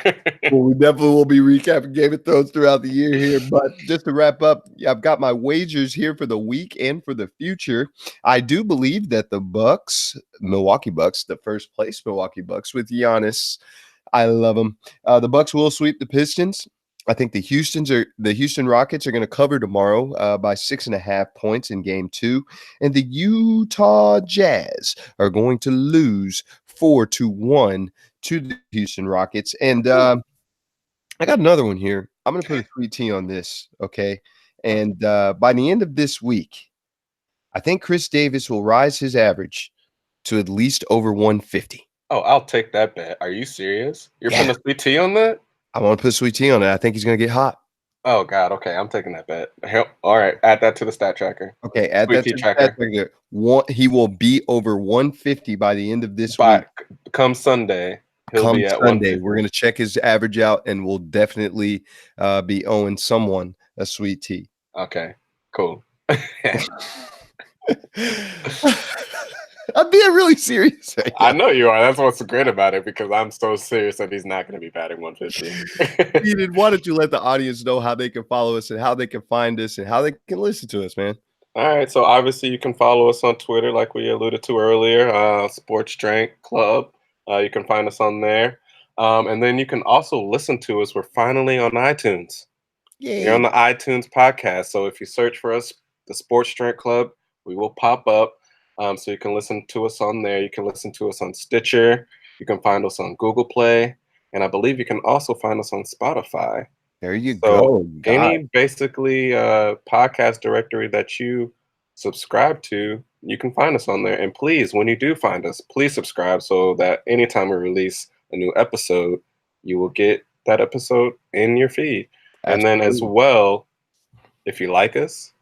[SPEAKER 1] Well, we definitely will be recapping Game of Thrones throughout the year here. But just to wrap up, I've got my wagers here for the week and for the future. I do believe that the Bucks, Milwaukee Bucks, the first place Milwaukee Bucks with Giannis, I love them. The Bucks will sweep the Pistons. I think the Houston Rockets are going to cover tomorrow by 6.5 points in Game 2, and the Utah Jazz are going to lose 4-1 to the Houston Rockets. And I got another one here. I'm going to put a sweet tea on this, okay? And by the end of this week, I think Chris Davis will rise his average to at least over 150.
[SPEAKER 2] Oh, I'll take that bet. Are you serious? You're
[SPEAKER 1] Yeah,
[SPEAKER 2] putting a sweet tea on that?
[SPEAKER 1] I want to put sweet tea on it. I think he's going to get hot.
[SPEAKER 2] Oh God. Okay, I'm taking that bet. Hell, all right, add that to the stat tracker.
[SPEAKER 1] Okay, add
[SPEAKER 2] Sweet
[SPEAKER 1] that
[SPEAKER 2] tea
[SPEAKER 1] to the stat
[SPEAKER 2] tracker.
[SPEAKER 1] right there. He will be over 150 by the end of this week.
[SPEAKER 2] But come Sunday, he'll
[SPEAKER 1] Come
[SPEAKER 2] be at
[SPEAKER 1] Sunday, we're
[SPEAKER 2] 150.
[SPEAKER 1] going to check his average out, and we'll definitely be owing someone a sweet tea.
[SPEAKER 2] Okay, cool.
[SPEAKER 1] I'm being really serious right
[SPEAKER 2] I
[SPEAKER 1] now.
[SPEAKER 2] know you are. That's what's great about it because I'm so serious that he's not going to be batting 150.
[SPEAKER 1] Eden, why don't you let the audience know how they can follow us and how they can find us and how they can listen to us, man?
[SPEAKER 2] All right, so obviously you can follow us on Twitter, like we alluded to earlier, Sports Drink Club. You can find us on there, and then you can also listen to us. We're finally on iTunes. We're
[SPEAKER 1] Yay.
[SPEAKER 2] on the iTunes podcast. So if you search for us, the Sports Drink Club, we will pop up. So you can listen to us on there. You can listen to us on Stitcher. You can find us on Google Play, and I believe you can also find us on Spotify.
[SPEAKER 1] There you
[SPEAKER 2] So
[SPEAKER 1] go. God.
[SPEAKER 2] any basically podcast directory that you subscribe to, you can find us on there. And please, when you do find us, please subscribe so that anytime we release a new episode, you will get that episode in your feed. And then as
[SPEAKER 1] Absolutely.
[SPEAKER 2] well, if you like us,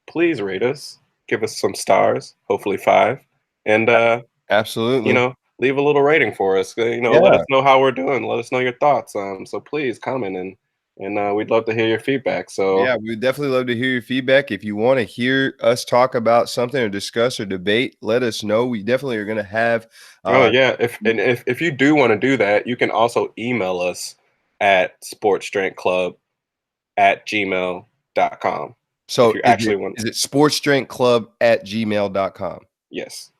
[SPEAKER 2] please rate us, give us some stars, hopefully 5, and
[SPEAKER 1] Absolutely.
[SPEAKER 2] leave a little rating for us. Let
[SPEAKER 1] Yeah.
[SPEAKER 2] us know how we're doing. Let us know your thoughts. So please comment and and we'd love to hear your feedback. So,
[SPEAKER 1] Yeah, we would definitely love to hear your feedback. If you want to hear us talk about something or discuss or debate, let us know. We definitely are going to have
[SPEAKER 2] oh
[SPEAKER 1] uh,
[SPEAKER 2] yeah, if you do want to do that, you can also email us at sportsdrinkclub@gmail.com if
[SPEAKER 1] so
[SPEAKER 2] you actually want.
[SPEAKER 1] is it sportsdrinkclub@gmail.com?
[SPEAKER 2] Yes.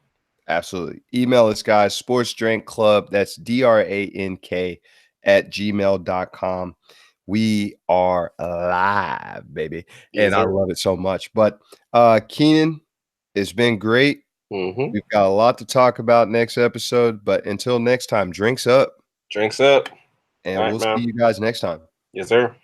[SPEAKER 1] Absolutely. Email us, guys. Sports Drink Club. That's DRANK at gmail.com. We are live, baby.
[SPEAKER 2] Yes,
[SPEAKER 1] And I
[SPEAKER 2] sir.
[SPEAKER 1] love it so much. But Keenan, it's been great.
[SPEAKER 2] Mm-hmm.
[SPEAKER 1] We've got a lot to talk about next episode. But until next time, drinks up.
[SPEAKER 2] Drinks up. All
[SPEAKER 1] And
[SPEAKER 2] right,
[SPEAKER 1] we'll see
[SPEAKER 2] man.
[SPEAKER 1] you guys next time.
[SPEAKER 2] Yes, sir.